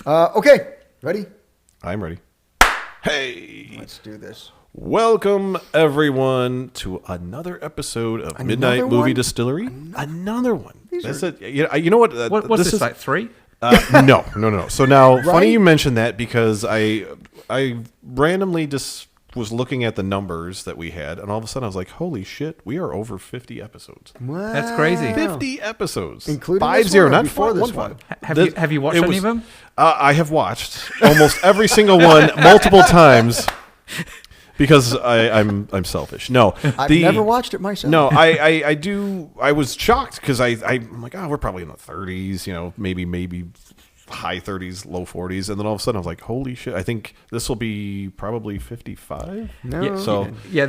Okay, ready? I'm ready. Hey! Let's do this. Welcome, everyone, to another episode of Midnight Movie Distillery. Another one. That's it. You know what? What's this, like 3? No. So now, funny you mentioned that because I randomly just was looking at the numbers that we had, and all of a sudden I was like, holy shit, we are over 50 episodes. Wow. That's crazy. 50 episodes. Including 50, not before this 1. one. Have you watched any of them? I have watched almost every single one multiple times because I'm selfish. No, I've never watched it myself. No, I do. I was shocked because I'm like, we're probably in the 30s, maybe high 30s, low 40s, and then all of a sudden I was like, holy shit! I think this will be probably 55. No. Yeah, so the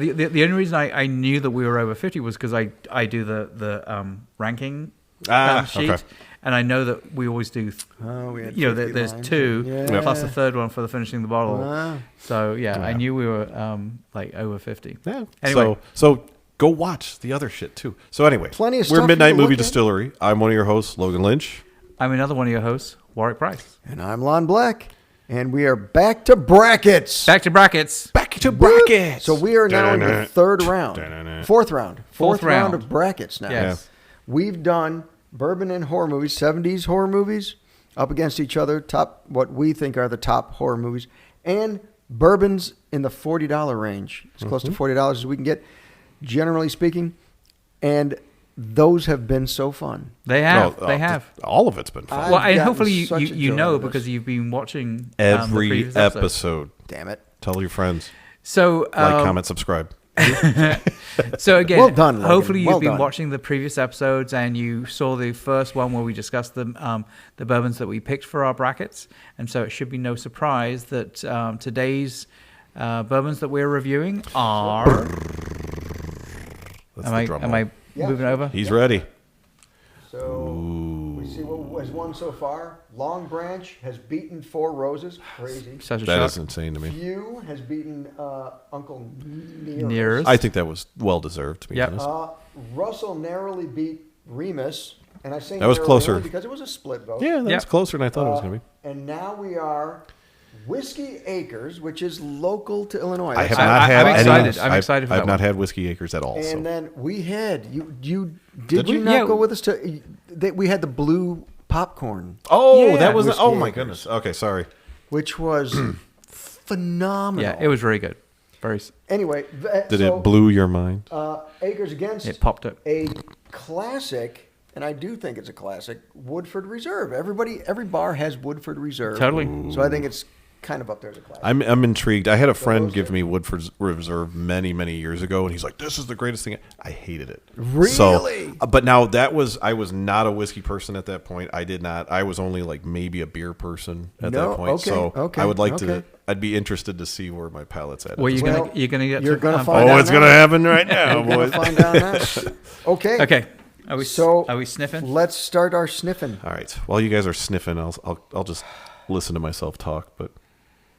only reason I knew that we were over 50 was because I do the ranking sheet. Okay. And I know that we always do. There's 2 plus the third one for the finishing the bottle. Wow. So I knew we were like over 50. Yeah. Anyway, so go watch the other shit too. So anyway, plenty of we're stuff Midnight to Movie look at. Distillery. I'm one of your hosts, Logan Lynch. I'm another one of your hosts, Warwick Price. And I'm Lon Black. And we are back to brackets. Back to brackets. So we are now in the third round. Fourth round of brackets now. Yes. We've done bourbon and horror movies, 70s horror movies, up against each other, what we think are the top horror movies, and bourbons in the $40 range, as close to $40 as we can get, generally speaking. And those have been so fun. They have. They have. All of it's been fun. Well, and hopefully you know because you've been watching every the previous episode. Damn it. Tell your friends. So like, comment, subscribe. So again, well done, Logan. Hopefully you've been done. watching the previous episodes and you saw the first one where we discussed the bourbons that we picked for our brackets, and so it should be no surprise that today's bourbons that we're reviewing are. Am I moving over? He's ready. So we see what has won so far. Long Branch has beaten Four Roses. Crazy. Such a That shock. is insane to me. Few has beaten Uncle Nearest. Nearest. I think that was well deserved, to be honest. Russell narrowly beat Remus, and I say That was narrowly closer. only because it was a split vote. Yeah, that was closer than I thought it was going to be. And now we are Whiskey Acres, which is local to Illinois. I have That's- not had I'm any. excited. I'm excited for I've that not one. had Whiskey Acres at all. And so. then we had Did you we? not Yeah. go with us to? We had the blue popcorn, Oh, Yeah. that was. Whiskey Oh my Acres. goodness. Okay, sorry. which was phenomenal. Yeah, it was really good. Anyway, Did it blew your mind? Acres against It popped it. a classic, and I do think it's a classic, Woodford Reserve. Every bar has Woodford Reserve. Totally. So I think it's kind of up there as a classic. I'm intrigued. I had a friend give me Woodford Reserve many years ago, and he's like, "This is the greatest thing." I hated it. Really? So, but now I was not a whiskey person at that point. I did not. I was only like maybe a beer person at that point. Okay, I would like to. okay. I'd be interested to see where my palate's at. Well, this you're point. gonna get. you're to, gonna find Oh, out it's now. gonna happen right now, We're gonna boys. find out now. Okay. Okay. Are we So sniffing? Let's start our sniffing. All right. While you guys are sniffing, I'll just listen to myself talk. But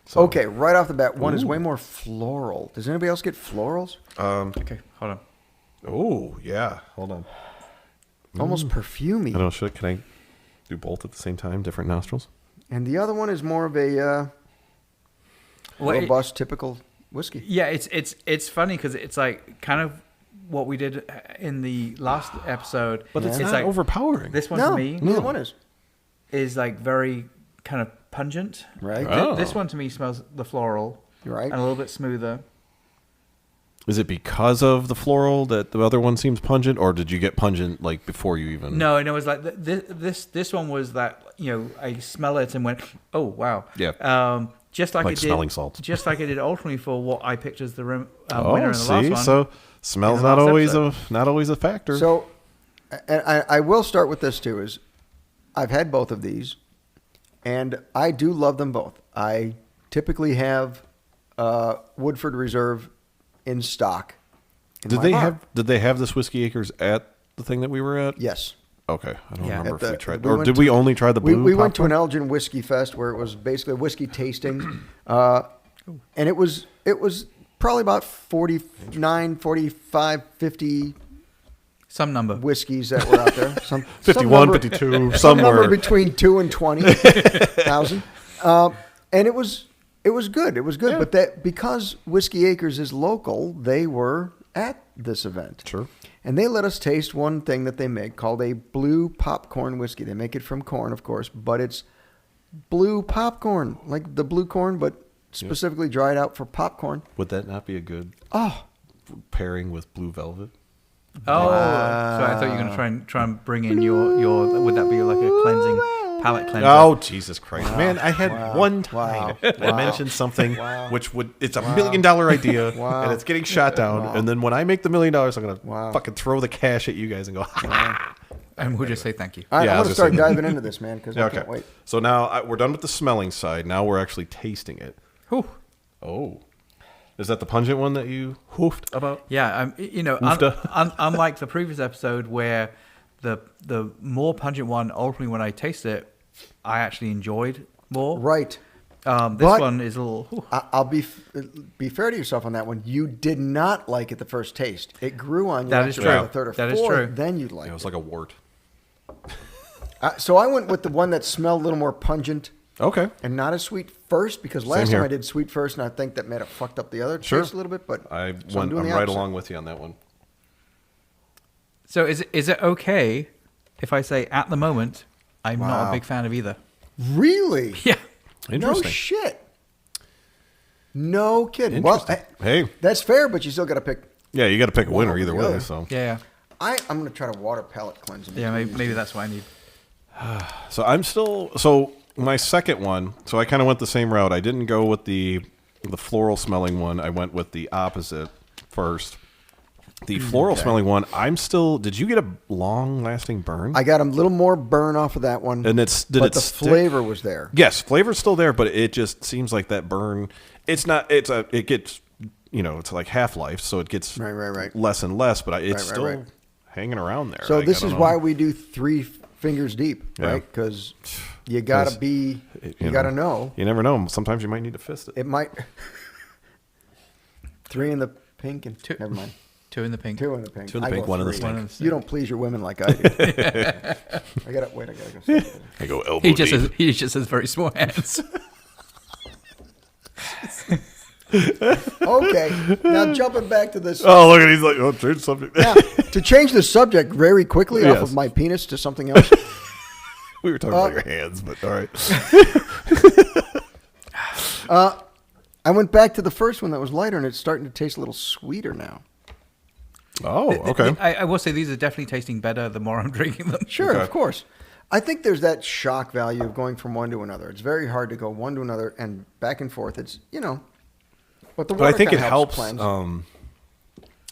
so, Okay, right off the bat, one is way more floral. Does anybody else get florals? Okay, hold on. Oh yeah. Hold on. Almost perfumey. I don't know. Can I do both at the same time? Different nostrils. And the other one is more of a robust, typical whiskey. Yeah, it's funny because it's like kind of what we did in the last episode. But it's it's not like overpowering. this one No, to me neither one is. like very kind of pungent. Right. Oh. This one to me smells the floral. Right. And a little bit smoother. Is it because of the floral that the other one seems pungent, or did you get pungent like before you even? No, it was like this one was that I smell it and went, oh wow. Yeah. Just like Like it did, smelling salts. Just like it did ultimately for what I picked as the winner in Oh, the see, last one. so smell's In the not last always episode. a factor. So, and I will start with this too. Is I've had both of these, and I do love them both. I typically have Woodford Reserve in stock. in did my they bar. have this Whiskey Acres at the thing that we were at? Yes. Okay, I don't Yeah. remember At if we the- tried, we or went did to- we only try the blue? We went to popcorn? an Elgin Whiskey Fest where it was basically a whiskey tasting, and it was probably about 49, 45, 50 Some number. whiskeys that were out there. Some 51, number- 52, some number somewhere. between 2 and 20,000. And it was good. It was good. Yeah. But because Whiskey Acres is local, they were at this event. Sure. And they let us taste one thing that they make called a blue popcorn whiskey. They make it from corn, of course, but it's blue popcorn, like the blue corn, but specifically dried out for popcorn. Would that not be a good pairing with blue velvet? Oh, so I thought you were going to try and bring in your. Would that be like a cleansing palate cleanser? Oh, Jesus Christ, man! I had one time I mentioned something which it's $1 million idea, and it's getting shot down. And then when I make the $1 million, I'm gonna fucking throw the cash at you guys and go. And we'll just say thank you. All right, I'm going to start diving into this, man, because I can't wait. So now we're done with the smelling side. Now we're actually tasting it. Whew. Oh. Is that the pungent one that you hoofed about? Yeah, unlike the previous episode where the more pungent one, ultimately when I taste it, I actually enjoyed more. Right. This one is a little... Whew. I'll be fair to yourself on that one. You did not like it the first taste. It grew on you That is after true. the third or That is fourth, true. then you liked It was like a wart. So I went with the one that smelled a little more pungent. Okay. And not as sweet first, because last Same time here. I did sweet first, and I think that made it fucked up the other Sure. taste a little bit. But I'm doing the right opposite. along with you on that one. So is it okay if I say at the moment I'm not a big fan of either? Really? Yeah. No Interesting. shit. No kidding. Interesting. Well, Hey. that's fair, but you still got to pick. Yeah, you got to pick a winner One or either the way. other. So Yeah. I'm going to try to water palate cleanse them. Yeah, maybe that's what I need. So my second one. So I kind of went the same route. I didn't go with the floral smelling one. I went with the opposite first. The floral smelling one. Did you get a long lasting burn? I got a little more burn off of that one. And the stick? Flavor was there. Yes, flavor's still there, but it just seems like that burn. It gets, it's like Half-Life, so it gets Right. less and less, but it's Right, still right. hanging around there. So Like, this I don't is know. why we do 3 fingers deep, Yeah. right? Because you got to be, you got to know. You never know. Sometimes you might need to fist it. It might. 3 in the pink and Two. never mind. 2 in the pink. 2 in the pink. 2 in the I pink, go 1 in the 3. stink. One in the You don't please your women like I do. I gotta go. I go elbow He deep. just has very small hands. Okay, now jumping back to this. Oh, look at he's like, change subject. Now, to change the subject very quickly off Yes. of my penis to something else. We were talking about your hands, but all right. I went back to the first one that was lighter, and it's starting to taste a little sweeter now. Oh, okay. I will say these are definitely tasting better the more I'm drinking them. Sure, Okay. of course. I think there's that shock value of going from one to another. It's very hard to go one to another and back and forth. It's, but the But I water think it kinda helps. cleanse.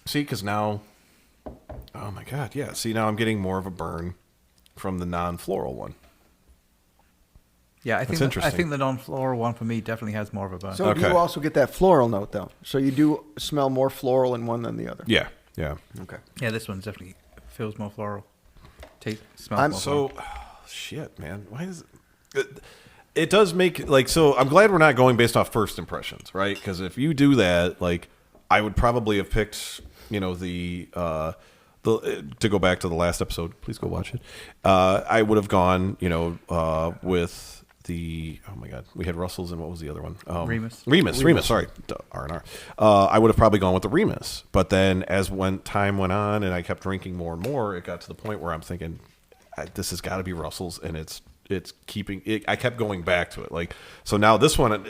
See, because now, oh my God, yeah. See, now I'm getting more of a burn from the non-floral one. Yeah, I That's think interesting. the non-floral one for me definitely has more of a burn. So Okay. you also get that floral note, though. So you do smell more floral in one than the other. Yeah, yeah. Okay. Yeah, this one definitely feels more floral. Smells more floral. So, shit, man. Why is it does make so? I'm glad we're not going based off first impressions, right? Because if you do that, I would probably have picked, the to go back to the last episode. Please go watch it. I would have gone, with the we had Russell's and what was the other one? Remus. Sorry, R&R. I would have probably gone with the Remus, but then as time went on and I kept drinking more and more, it got to the point where I'm thinking, this has got to be Russell's, and it's keeping it. I kept going back to it, so now this one,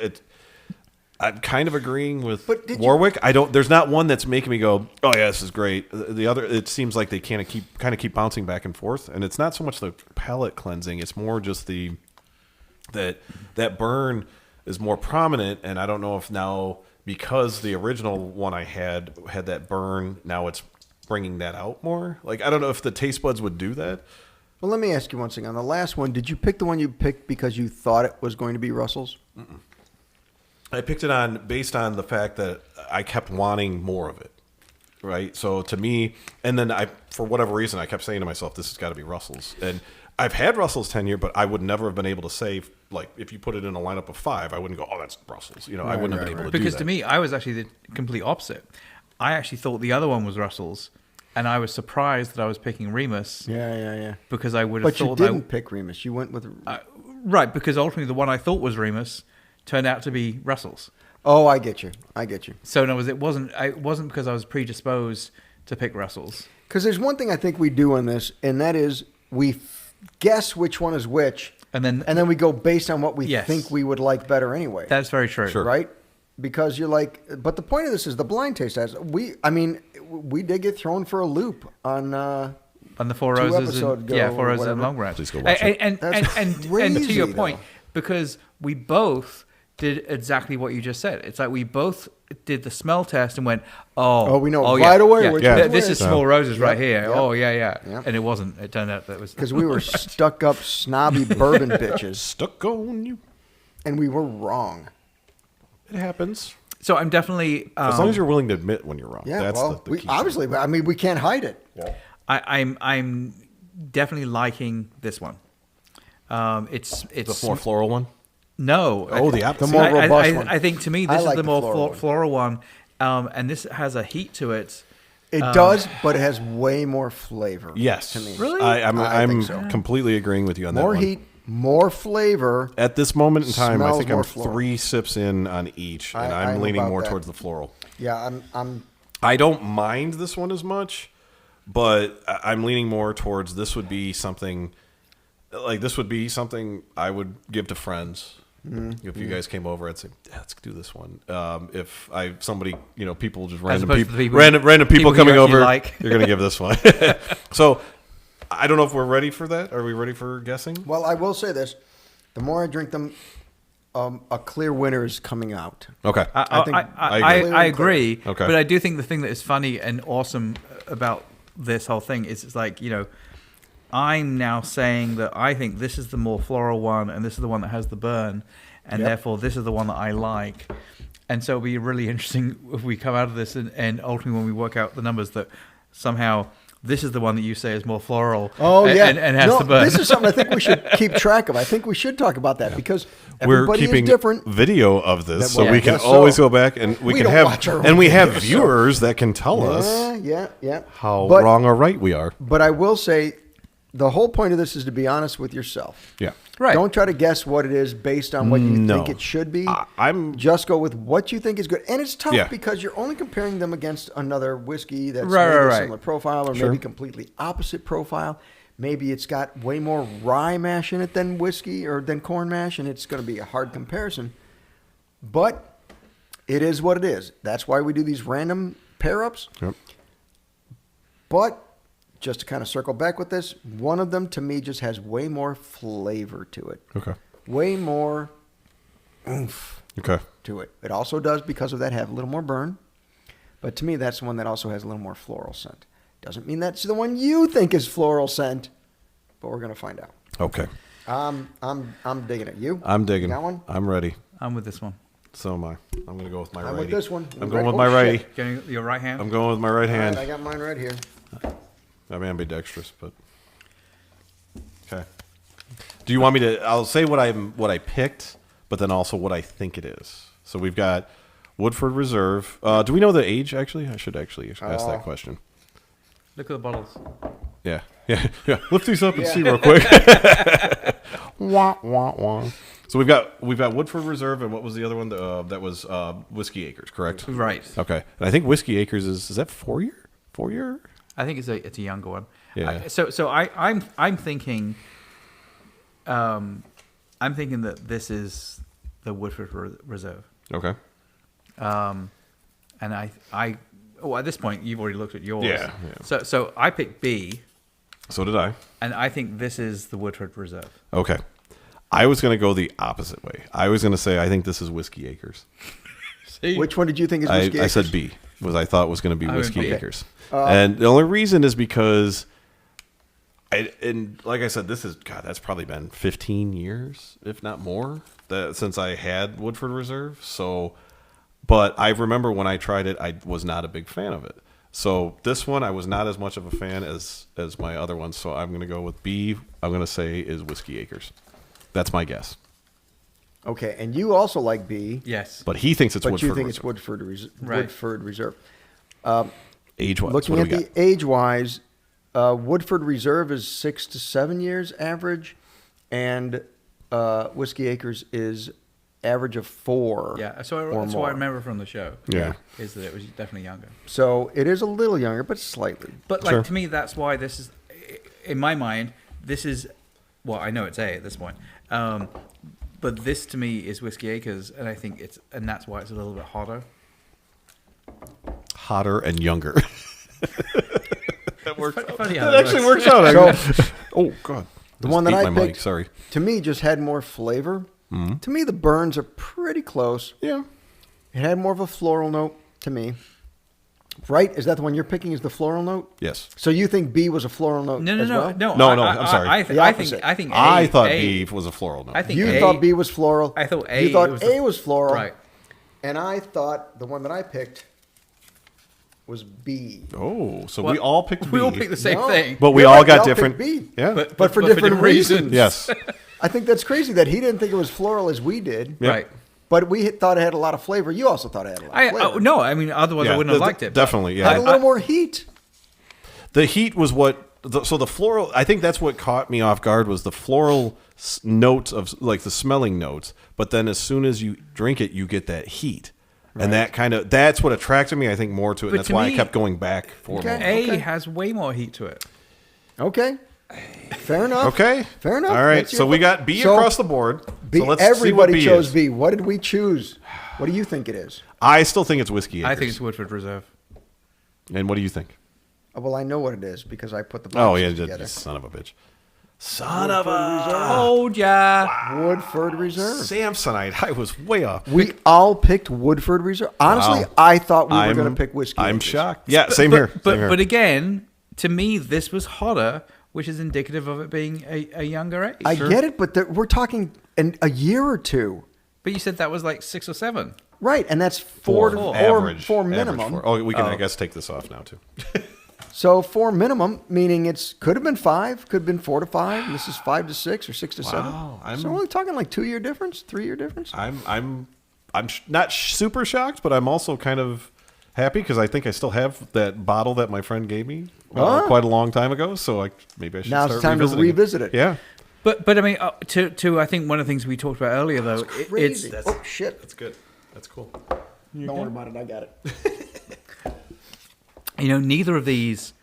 I'm kind of agreeing with Warwick. There's not one that's making me go, oh yeah, this is great. The other, it seems like they kind of keep bouncing back and forth, and it's not so much the palate cleansing; it's more just that burn is more prominent, and I don't know if now because the original one I had that burn, now it's bringing that out more. I don't know if the taste buds would do that. Well, let me ask you one thing. On the last one, did you pick the one you picked because you thought it was going to be Russell's? Mm-mm. I picked it based on the fact that I kept wanting more of it, right? So to me, and then for whatever reason, I kept saying to myself, this has got to be Russell's. And I've had Russell's 10 year, but I would never have been able to say, if you put it in a lineup of 5, I wouldn't go, oh, that's Russell's. I wouldn't have been able to do that. Because to me, I was actually the complete opposite. I actually thought the other one was Russell's, and I was surprised that I was picking Remus. Yeah. Because I would have But you thought didn't pick Remus. You went with... Right, because ultimately the one I thought was Remus turned out to be Russell's. Oh, I get you. So in other words, it wasn't because I was predisposed to pick Russell's. Because there's one thing I think we do on this, and that is we guess which one is which, and then we go based on what we Yes. think we would like better anyway. That's very true. Sure. Right? Because you're like, but the point of this is the blind taste test. We did get thrown for a loop on the Four 2 Roses, episodes ago Four or Roses and whatever. Long Branch. Please go watch and, it. and, That's and to crazy, your point, though. because we both did exactly what you just said. It's like we both did the smell test and went, Oh, we know yeah, right away yeah. which Yeah. one's This which. is Small Roses right Yep, here. yep. Oh yeah. Yep. And it wasn't. It turned out that was Because we were stuck up snobby bourbon bitches, Stuck on you. and we were wrong. It happens. So I'm definitely. As long as you're willing to admit when you're wrong. Yeah, That's well, the key. obviously, we can't hide it. Yeah. I'm definitely liking this one. It's The more floral one? no. Oh, the apple. The more robust I, one. I think to me I this like is the the more floral one. floral one, and this has a heat to it. It does, but it has way more flavor. Yes. to me. Really? I'm I think so. completely agreeing with you on that More one. heat, more flavor. At this moment in time, I Smells think I'm more floral. 3 sips in on each, and I I'm know leaning about more that. towards the floral. Yeah, I'm. I don't mind this one as much, but I'm leaning more towards this would be something I would give to friends. If you guys came over, I'd say, yeah, let's do this one. If people just random opposed to people, the people- random people people coming you actually over, like. you're gonna give this one. So I don't know if we're ready for that. Are we ready for guessing? Well, I will say this: the more I drink them, a clear winner is coming out. Okay. I think I agree. Okay. But I do think the thing that is funny and awesome about this whole thing is it's like, I'm now saying that I think this is the more floral one and this is the one that has the burn, and Yep. therefore this is the one that I like. And so it'll be really interesting if we come out of this and ultimately when we work out the numbers that somehow this is the one that you say is more floral. Oh yeah, and has the burn. This is something I think we should keep track of. I think we should talk about that because We're everybody keeping is different. video of this, so Well, we I can guess always so. go back and we can don't watch our have own we have videos, so- viewers that can tell us Yeah. how But- wrong or right we are. But I will say, the whole point of this is to be honest with yourself. Yeah. Right. Don't try to guess what it is based on what you No. think it should be. I'm Just go with what you think is good. And it's tough Yeah. because you're only comparing them against another whiskey that's Right, maybe right, a right. similar profile or Sure. maybe completely opposite profile. Maybe it's got way more rye mash in it than whiskey or than corn mash, and it's going to be a hard comparison. But it is what it is. That's why we do these random pair-ups. Yep. But just to kind of circle back with this, one of them to me just has way more flavor to it. Okay. Way more oomph Okay. to it. It also does, because of that, have a little more burn. But to me, that's the one that also has a little more floral scent. Doesn't mean that's the one you think is floral scent, but we're going to find out. Okay. I'm digging it. You? I'm digging. You got one? I'm ready. I'm with this one. So am I. I'm going to go with my I'm righty. with this one. I'm going with Oh, my righty. shit. Getting your right hand. I'm going with my right All hand. right, I got mine right here. I'm ambidextrous, but okay. Do you want me to? I'll say what I picked, but then also what I think it is. So we've got Woodford Reserve. Do we know the age? Actually, I should actually ask that question. Look at the bottles. Yeah. Lift these up and Yeah. see real quick. Wah, wah, wah. So we've got Woodford Reserve, and what was the other one? That was Whiskey Acres, correct? Right. Okay. And I think Whiskey Acres is that 4 year? 4 year? I think it's a younger one. Yeah. I'm thinking that this is the Woodford Reserve. Okay. And at this point you've already looked at yours. Yeah. So I picked B, So did I. and I think this is the Woodford Reserve. Okay. I was going to go the opposite way. I was going to say I think this is Whiskey Acres. See? Which one did you think is I Whiskey Acres? said B, was I thought was going to be I Whiskey went B. Acres. And the only reason is because, and like I said, that's probably been 15 years, if not more, since I had Woodford Reserve. So, but I remember when I tried it, I was not a big fan of it. So this one, I was not as much of a fan as my other ones. So I'm going to go with B. I'm going to say is Whiskey Acres. That's my guess. Okay, and you also like B, Yes. But he thinks it's but Woodford you think Reserve. it's Woodford, Right. Woodford Reserve. Age-wise, Looking what at do we the got? age-wise, Woodford Reserve is 6 to 7 years average, and Whiskey Acres is average of 4. Yeah, or that's what more. I remember from the show. Yeah. Is that it was definitely younger. So it is a little younger, but slightly. But Sure. to me, that's why this is, in my mind, this is. Well, I know it's A at this point, but this to me is Whiskey Acres, and I think that's why it's a little bit hotter. Hotter and younger. That works. Funny how That actually works out. So, Oh God. the one that I my mic, picked, sorry. to me, just had more flavor. Mm-hmm. To me, the burns are pretty close. Yeah. It had more of a floral note to me. Right? Is that the one you're picking? Is the floral note? Yes. So you think B was a floral note? No, as well? no. I'm sorry. I The think opposite. I thought A, B was a floral note. I think You A, thought B was floral. I thought A You thought was A was floral. right. And I thought the one that I picked was B. Oh, so Well, we all picked B. We all picked the same No. thing. But we You're all right, got y'all different. picked B. Yeah. But for different reasons. Yes. I think that's crazy that he didn't think it was floral as we did. Yeah. Right. But we thought it had a lot of flavor. You also thought it had a lot of flavor. No, I mean, otherwise I wouldn't have liked it. but- Definitely, It had yeah. a little more heat. The heat was so the floral, I think that's what caught me off guard was the floral notes of like the smelling notes. But then as soon as you drink it, you get that heat. Right. And that's what attracted me, I think, more to it. But And that's to why me- I kept going back for Okay. more. A Okay. has way more heat to it. Okay. Fair enough. Okay. Fair enough. All right. That's your So we vote. got B So, across the board. B, So let's everybody see what B chose is. B. What did we choose? What do you think it is? I still think it's Whiskey Acres. I think it's Woodford Reserve. And what do you think? Well, I know what it is because I put the Oh, boxes yeah, together. you son of a bitch. Son of Woodford a... Reserve. Told ya. Woodford Reserve. Samsonite. I was way off. We all picked Woodford Reserve. Honestly, Wow. I thought we were I'm- going to pick Whiskey I'm Acres. shocked. Yeah, same here. Same here. But again, to me, this was hotter, which is indicative of it being a younger age. I get it, but we're talking a year or two. But you said that was like 6 or 7. Right, and that's four Average. minimum. Average 4. Oh, we can, I guess, take this off now, too. So 4 minimum, meaning it's could have been 5, could have been 4 to 5. This is 5 to 6 or 6 to 7. Wow, So we're only talking like 2-year difference, 3-year difference. I'm not super shocked, but I'm also kind of happy because I think I still have that bottle that my friend gave me quite a long time ago. So maybe I should Now start it's time to revisiting revisit it. Yeah, But I mean, to I think one of the things we talked about earlier, though, it's Crazy. Oh shit! that's good. That's cool. Don't worry about it. I got it. neither of these.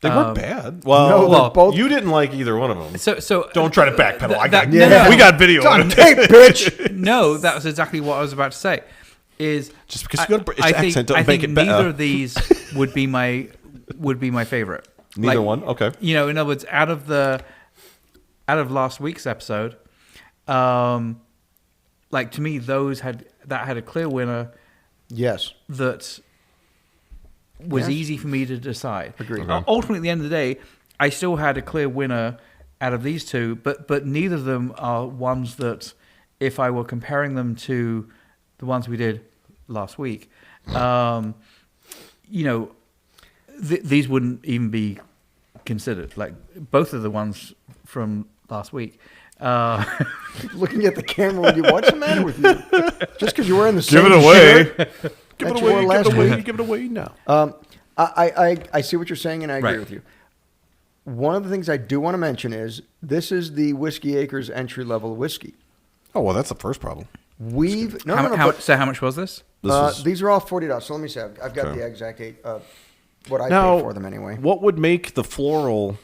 They weren't bad. Well, No, they're both. you didn't like either one of them. So Don't try to backpedal. I got Yeah. we got video on it. Hey, bitch! no, that was exactly what I was about to say. Is Just because you got a British I think, accent, don't I make think it better. neither of these would be my favorite. Neither one. Okay. In other words, out of last week's episode, like to me, those had a clear winner Yes. that was Yes. easy for me to decide. Agreed. Okay. Ultimately, at the end of the day, I still had a clear winner out of these two, but neither of them are ones that, if I were comparing them to the ones we did last week, these wouldn't even be considered. Like both of the ones from last week. Looking at the camera when you what's the matter with you? Just because you're wearing the Give same it away. shirt Give that it you wore away. last Give it away. week. Give it away now. I see what you're saying, and I agree Right. with you. One of the things I do want to mention is this is the Whiskey Acres entry level whiskey. Oh well, that's the first problem. We've So how much was this? these are all $40. So let me see. I've got Okay. the exact what I Now, paid for them anyway. What would make the floral?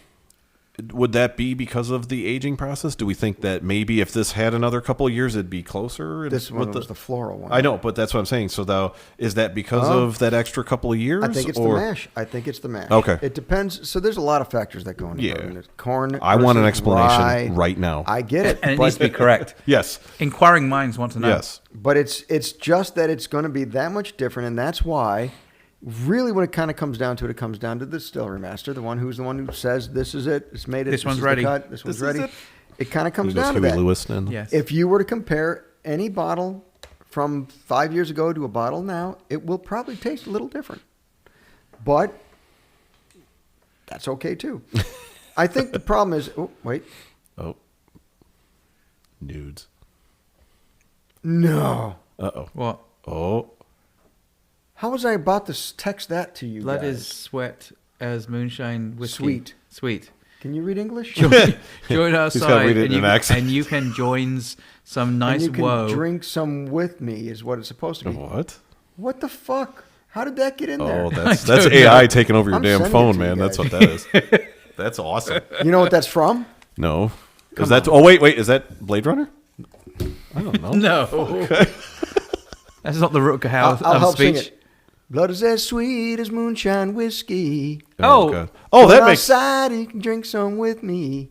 Would that be because of the aging process? Do we think that maybe if this had another couple of years, it'd be closer? This one with was the floral one. I know, but that's what I'm saying. So, though, is that because of that extra couple of years? I think it's or? the mash. I think it's the mash. Okay. It depends. So there's a lot of factors that go into Yeah. bourbon. There's corn. I want an versus explanation rye. right now. I get it. And it needs to be correct. Yes. Inquiring minds want to know. Yes. But it's just that it's going to be that much different, and that's why, really, when it kind of comes down to it, it comes down to the distillery master, the one who says this is it, it's made it, This one's is the ready. cut, this one's This is ready. it. It kind of comes Who's down to Huey that. Lewis then? Yes. If you were to compare any bottle from 5 years ago to a bottle now, it will probably taste a little different, but that's okay too. I think the problem is. Oh wait, Oh. Nudes. no. Uh-oh. What? Oh. How was I about to text that to you Blood guys? is sweat as moonshine whiskey. Sweet. Sweet. Can you read English? Join our He's gotta side, read it in an accent. and you can join some nice and you can woe. drink some with me is what it's supposed to be. What? What the fuck? How did that get in there? Oh, that's I don't AI know. taking over your I'm damn sending it phone, to you man. That's guys. what that is. That's awesome. You know what that's from? No. Is that? Oh, wait. Is that Blade Runner? I don't know. No, that's not the Rutger Hauer I'll help speech. sing it. Blood is as sweet as moonshine whiskey. Oh. God. Oh, that Go makes. outside, you can drink some with me.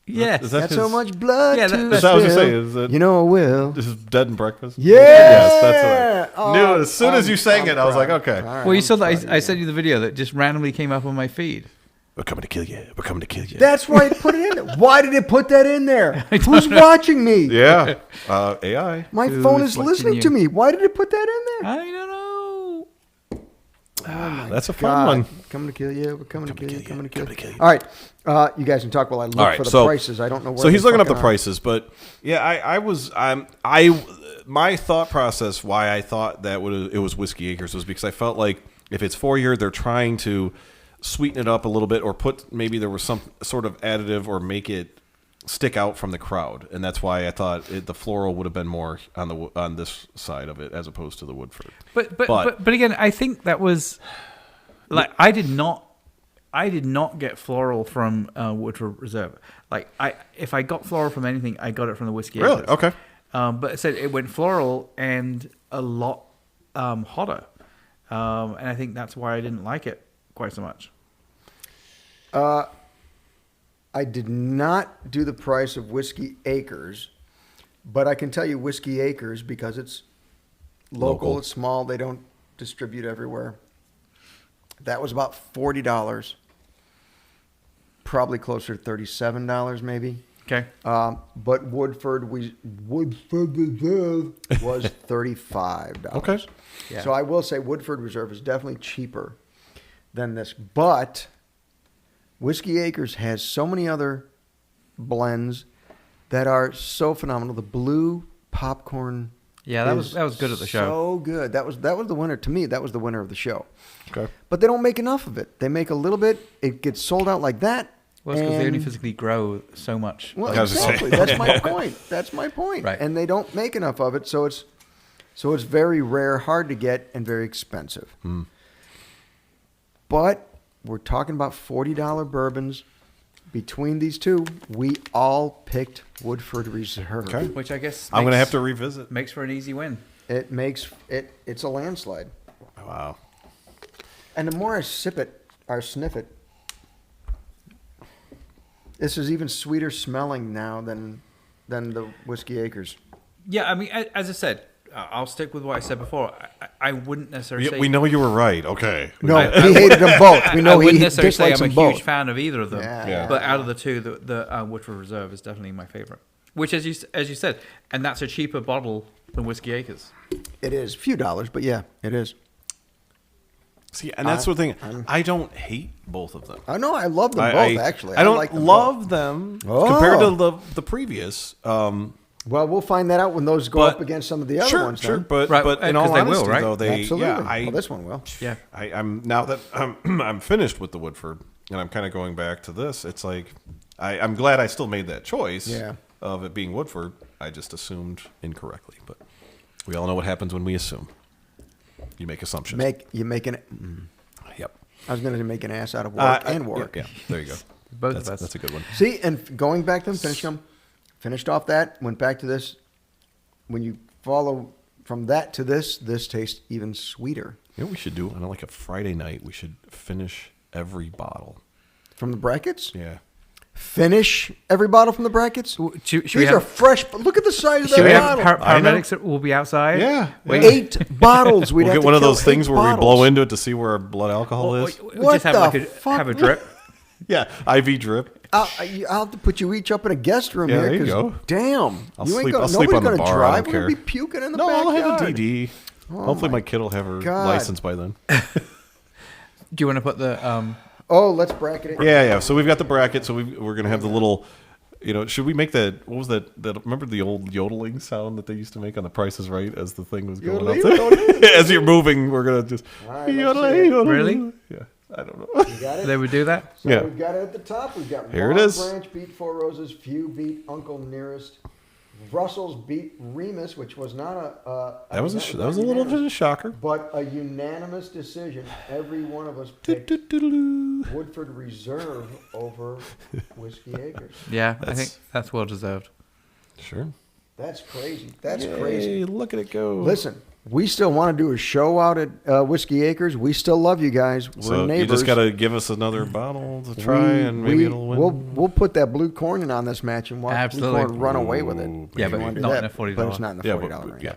Yes, Is that Got his- so much blood Yeah, to that- Is that what you say? spill. Is that? You know I will. This is Dead and Breakfast. Yeah. Yes, that's what I knew. Oh, As soon as you sang it, I was like, okay. All right, well, you I'm saw proud that of I sent you the video that just randomly came up on my feed. We're coming to kill you. We're coming to kill you. That's why it put it in there. Why did it put that in there? Who's watching me? Yeah. AI. My Who's phone is watching listening you? to me. Why did it put that in there? I don't know. That's a fun God. one. Coming to kill you. We're coming to kill you. Coming to kill Coming to you. kill you. All right. You guys can talk while I look All right, for the so- prices. I don't know where So he's they looking up the fucking are. prices, but yeah, my thought process why I thought that it was Whiskey Acres was because I felt like if it's 4-year, they're trying to sweeten it up a little bit or maybe there was some sort of additive or make it stick out from the crowd, and that's why I thought the floral would have been more on this side of it as opposed to the Woodford. But again, I think that was like I did not get floral from Woodford Reserve. Like if I got floral from anything, I got it from the Whiskey Really? Acres. Okay. But it said it went floral and a lot hotter, and I think that's why I didn't like it quite so much. I did not do the price of Whiskey Acres, but I can tell you Whiskey Acres because it's local. It's small. They don't distribute everywhere. That was about $40. Probably closer to $37 maybe. Okay. But Woodford Reserve was $35. Okay. Yeah. So I will say Woodford Reserve is definitely cheaper than this. But Whiskey Acres has so many other blends that are so phenomenal. The blue popcorn. Yeah, that was good at the show. So good. That was the winner to me. That was the winner of the show. Okay. But they don't make enough of it. They make a little bit. It gets sold out like that. Well, it's because they only and- physically grow so much. Well, I was just exactly. saying. That's my point. That's my point. Right. And they don't make enough of it, so it's very rare, hard to get, and very expensive. But we're talking about $40 bourbons. Between these two, we all picked Woodford Reserve. Okay. Which I guess I'm going to have to revisit. makes for an easy win. It makes it. It's a landslide. Wow. And the more I sip it or sniff it, this is even sweeter smelling now than the Whiskey Acres. Yeah, I mean, as I said, I'll stick with what I said before. I wouldn't necessarily say... We know you were right. Okay. No, he hated them both. We know I he wouldn't necessarily say dislikes I'm a them huge both. fan of either of them. Yeah. But out of the two, the Woodford Reserve is definitely my favorite. Which, as you said, and that's a cheaper bottle than Whiskey Acres. It is. Few dollars, but yeah, it is. See, and that's the thing. I don't hate both of them. I know. I love them both, actually. I don't like them love both. them Oh. compared to the previous. Well, we'll find that out when those go But- up against some of the other ones. Sure, then. but Right, but in 'cause all they will, honesty, right? though, they Absolutely. yeah, Well, this one will. Yeah. I'm now that I'm finished with the Woodford and I'm kind of going back to this. It's like I'm glad I still made that choice. Yeah. Of it being Woodford, I just assumed incorrectly. But we all know what happens when we assume. You make assumptions. Yep. I was going to make an ass out of work and Yeah, work. yeah, there you go. Both of us. That's a good one. See, and going back to them, finished off that, went back to this. When you follow from that to this tastes even sweeter. You know what we should do on like a Friday night? We should finish every bottle. From the brackets? Yeah. Finish every bottle from the brackets? Should we These have- are fresh. But look at the size of Should that we have bottle. paramedics that will be outside? Yeah. Wait. 8 bottles. We'd We'll have get to one of kill those things 8 where we bottles. blow into it to see where our blood alcohol is. What Just have the like fuck? have a drip. Yeah, IV drip. I'll have to put you each up in a guest room Yeah, here. there you 'Cause go. Damn. I'll you ain't sleep- gonna, I'll sleep nobody's on the going to bar, I drive. don't We're going to care. be puking in the No, backyard. I'll have a DD. Hopefully my kid will have her God. license by then. Do you want to put the Oh, let's bracket it. Yeah. So we've got the bracket. So we're going to have the little, should we make that, what was that, remember the old yodeling sound that they used to make on The Price is Right as the thing was going up Yodeling, there? As you're moving, we're going to just, All right, let's see it. yodeling. Really? Yeah. I don't know. You got it? They would do that? So Yeah. we've got it at the top. We've got Here it Long is. Branch beat Four Roses, Few beat Uncle Nearest, Russell's beat Remus, which was not That was a little bit of a shocker. but a unanimous decision. Every one of us picked Do-do-do-do. Woodford Reserve over Whiskey Acres. Yeah, I think that's well deserved. Sure. That's crazy. That's Yay, crazy. Look at it go. Listen, we still want to do a show out at Whiskey Acres. We still love you guys. We're So neighbors. you just got to give us another bottle to try, and maybe it'll win. We'll put that blue corn in on this match and watch Absolutely. blue corn run away with it. Ooh, Yeah, If you but wanna do not that. in a $40. But it's not in the Yeah, $40 but- range. yeah.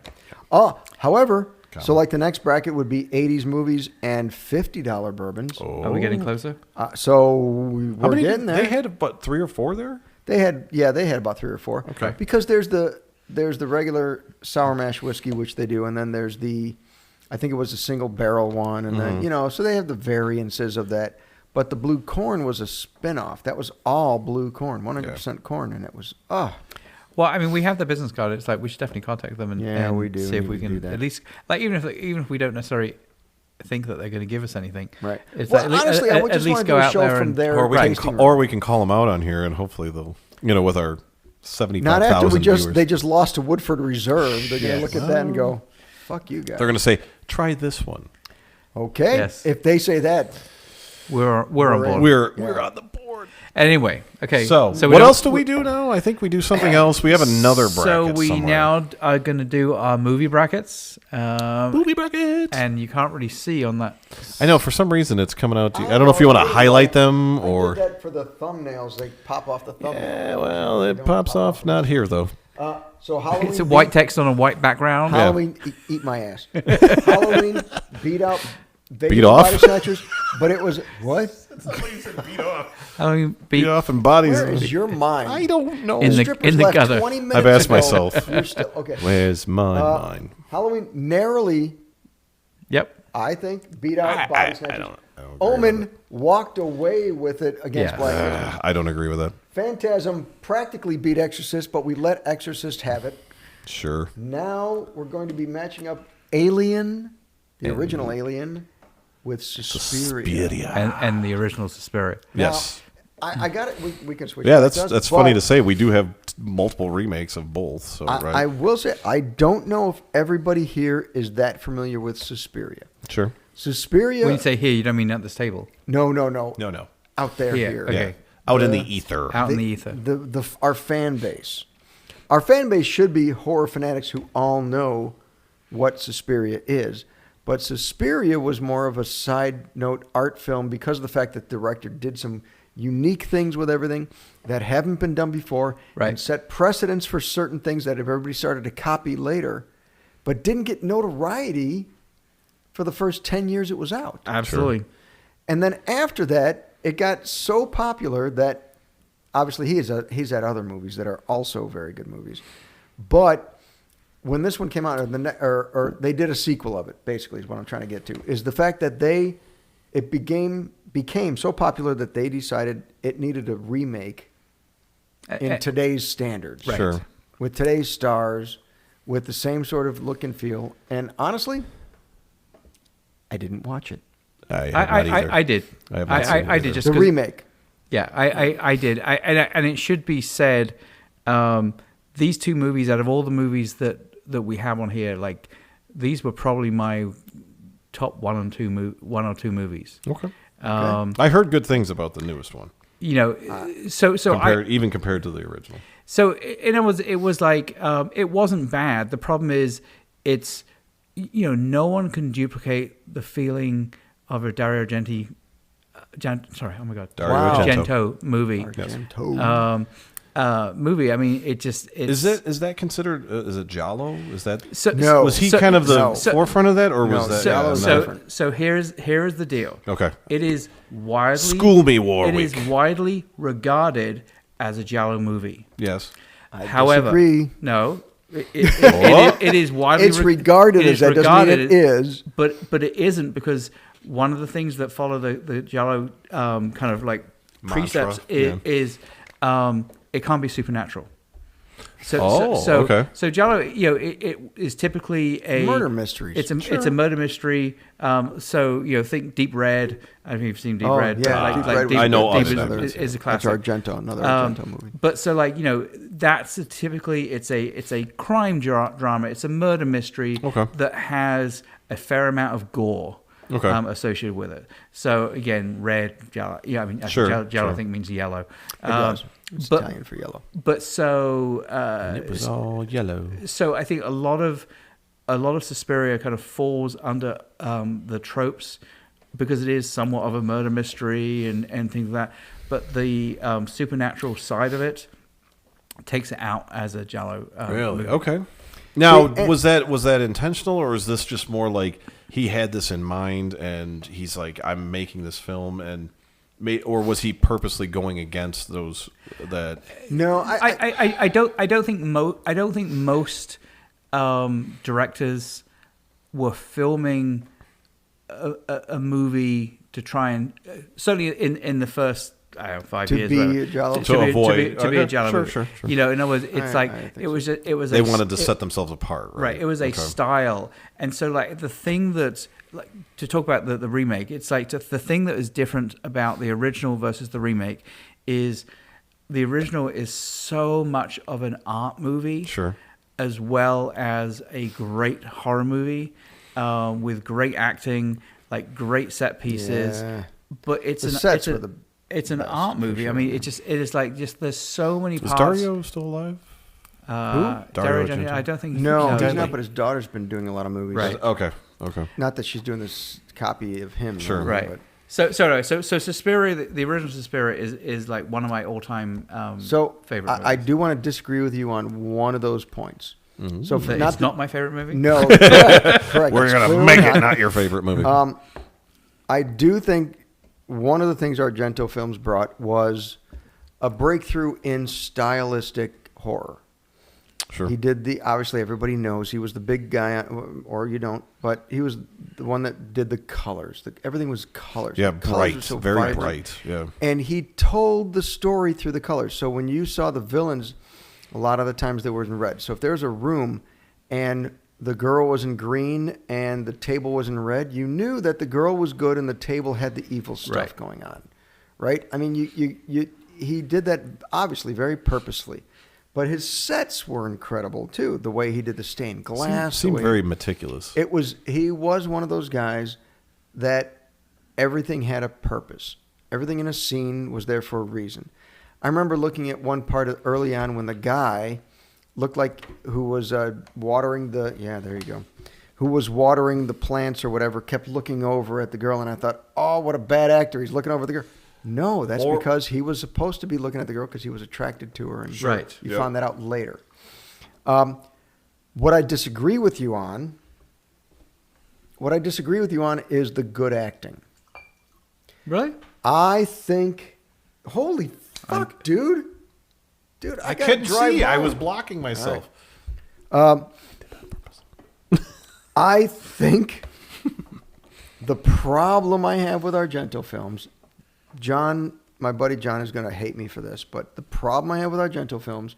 Oh, however, Come so on. like the next bracket would be 80s movies and $50 bourbons. Are we getting closer? So How we're many getting there. They had about 3 or 4 there. They had about 3 or 4. Okay. Because there's the regular sour mash whiskey, which they do, and then there's I think it was a single barrel one, and Mm-hmm. then so they have the variances of that. But the blue corn was a spin-off. That was all blue corn, 100% corn, and it was Well, I mean, we have the business card. It's like we should definitely contact them and, Yeah, and we do see if need we to do can that. at least, like, even if we don't necessarily think that they're going to give us anything, right. It's Well, like, at le- honestly, I would at just least want to go do a out show there from and their Or we tasting room. or we can call them out on here, and hopefully they'll, with our 75,000 Not after viewers. they just lost to Woodford Reserve. They're going to look at that and go, "Fuck you guys." They're going to say, "Try this one." Okay. Yes. If they say that, we're on We're board. in. We're on the board. Anyway, okay. So we what don't- else do we do now? I think we do something else. We have another bracket. So we somewhere. now are going to do our movie brackets. movie bracket. And you can't really see on that. I know for some reason it's coming out. I don't know if you want to highlight them I or. did that for the thumbnails. They pop off the thumbnail. Yeah, well, They it don't pops pop off. Not here though. So Halloween. It's a white text on a white background. Yeah. Halloween. Eat my ass. Halloween beat out. Vegas Beat off? Body Snatchers, but it was what? I mean, Beat off and bodies. Where is your mind? I don't know. In the- Strippers in left gutter. 20 minutes I've asked ago. myself. You're still, okay. Where's my mind? Halloween narrowly, Yep. I think, beat out Body Snatchers. I don't agree with Omen walked away with it against Yeah. Black Christmas. I don't agree with that. Phantasm practically beat Exorcist, but we let Exorcist have it. Sure. Now we're going to be matching up Alien, the original Alien, with Suspiria. And the original Suspiria. Now, Yes. I got it. We can switch. Yeah, back that's but funny to say. We do have multiple remakes of both. So I right. will say I don't know if everybody here is that familiar with Suspiria. Sure. Suspiria. When you say here, you don't mean at this table. No. No. Out there Here, here. okay. Yeah. Out in the ether. Out in the ether. Our fan base. Our fan base should be horror fanatics who all know what Suspiria is. But Suspiria was more of a side note art film because of the fact that the director did some unique things with everything that haven't been done before Right. and set precedents for certain things that everybody started to copy later, but didn't get notoriety for the first 10 years it was out. Absolutely. And then after that, it got so popular that obviously he's had other movies that are also very good movies. But when this one came out, or they did a sequel of it, basically is what I'm trying to get to, is the fact that it became so popular that they decided it needed a remake in today's standards. Right. Sure. With today's stars, with the same sort of look and feel. And honestly, I didn't watch it. I have not either. I did. I have not seen it I did either. just The 'cause- remake. Yeah, I did. And it should be said, these two movies, out of all the movies that we have on here, like these were probably my top one or two movies. Okay. Um, I heard good things about the newest one. You know, so Even compared to the original. So it was like it wasn't bad. The problem is it's no one can duplicate the feeling of a Dario Argento Dario Argento movie. Argento. Movie. I mean, it's Is that considered? Is it Giallo? Is that? No. Was he kind of the no. forefront of that, or was No, that? Giallo's no? different. So here's the deal. Okay. It is widely School me, Warwick. It is widely regarded as a Giallo movie. Yes. However, disagree. No. It is widely. It's regarded as that. Doesn't mean it is. But it isn't, because one of the things that follow the Giallo kind of like Mantra, precepts is it can't be supernatural. So okay. So Giallo, it is typically a murder mysteries. It's a murder mystery. So think Deep Red. I don't know if you've seen Deep Red. Yeah, but Deep Red. I know Deep of it. is a classic. That's another Argento movie. But so that's typically it's a crime drama. It's a murder mystery that has a fair amount of gore. Associated with it. So again, red, Giallo. Yeah, I mean, Giallo I think means yellow. It does. It's Italian for yellow. But so and it was all yellow. So I think a lot of Suspiria kind of falls under the tropes because it is somewhat of a murder mystery and things like that. But the supernatural side of it takes it out as a Giallo. Really? Movie. Okay. Now, was that intentional, or is this just more like he had this in mind and he's like, I'm making this film, or was he purposely going against those that? No, I don't think most directors were filming a movie to try and certainly in the first 5 years to be a Giallo to be a Giallo movie. Sure. In other words, it's it was they wanted to set themselves apart, right? It was a style, and so the thing that's to talk about the remake, it's the thing that is different about the original versus the remake is the original is so much of an art movie, as well as a great horror movie with great acting, great set pieces, but it's an art movie. Sure. I mean, it is there's so many parts. Is Dario still alive? Who? Dario, I don't think. He's not. But his daughter's been doing a lot of movies. Right. Okay. Not that she's doing this copy of him. Sure. Right. But. So Suspiria, the original Suspiria is one of my all-time favorite movies. I do want to disagree with you on one of those points. Mm-hmm. So it's not my favorite movie? No. Correct. We're going to make it not your favorite movie. I do think one of the things Argento films brought was a breakthrough in stylistic horror. Sure. He did obviously everybody knows he was the big guy, or you don't, but he was the one that did the colors. Everything was colors. Yeah, colors so very vibrant. bright. Yeah. And he told the story through the colors. So when you saw the villains, a lot of the times they were in red. So if there's a room and the girl was in green and the table was in red, you knew that the girl was good and the table had the evil stuff going on, right? I mean, he did that obviously very purposely, but his sets were incredible too. The way he did the stained glass seemed very meticulous. He was one of those guys that everything had a purpose. Everything in a scene was there for a reason. I remember looking at one part early on when the guy looked like who was watering who was watering the plants or whatever, kept looking over at the girl, and I thought, oh, what a bad actor. He's looking over at the girl. No, that's because he was supposed to be looking at the girl because he was attracted to her. And you found that out later. What I disagree with you on is the good acting. Really? I think, holy fuck, dude. Dude, I couldn't see. home. I was blocking myself. Right. I think the problem I have with Argento films, John, my buddy John is going to hate me for this, but the problem I have with Argento films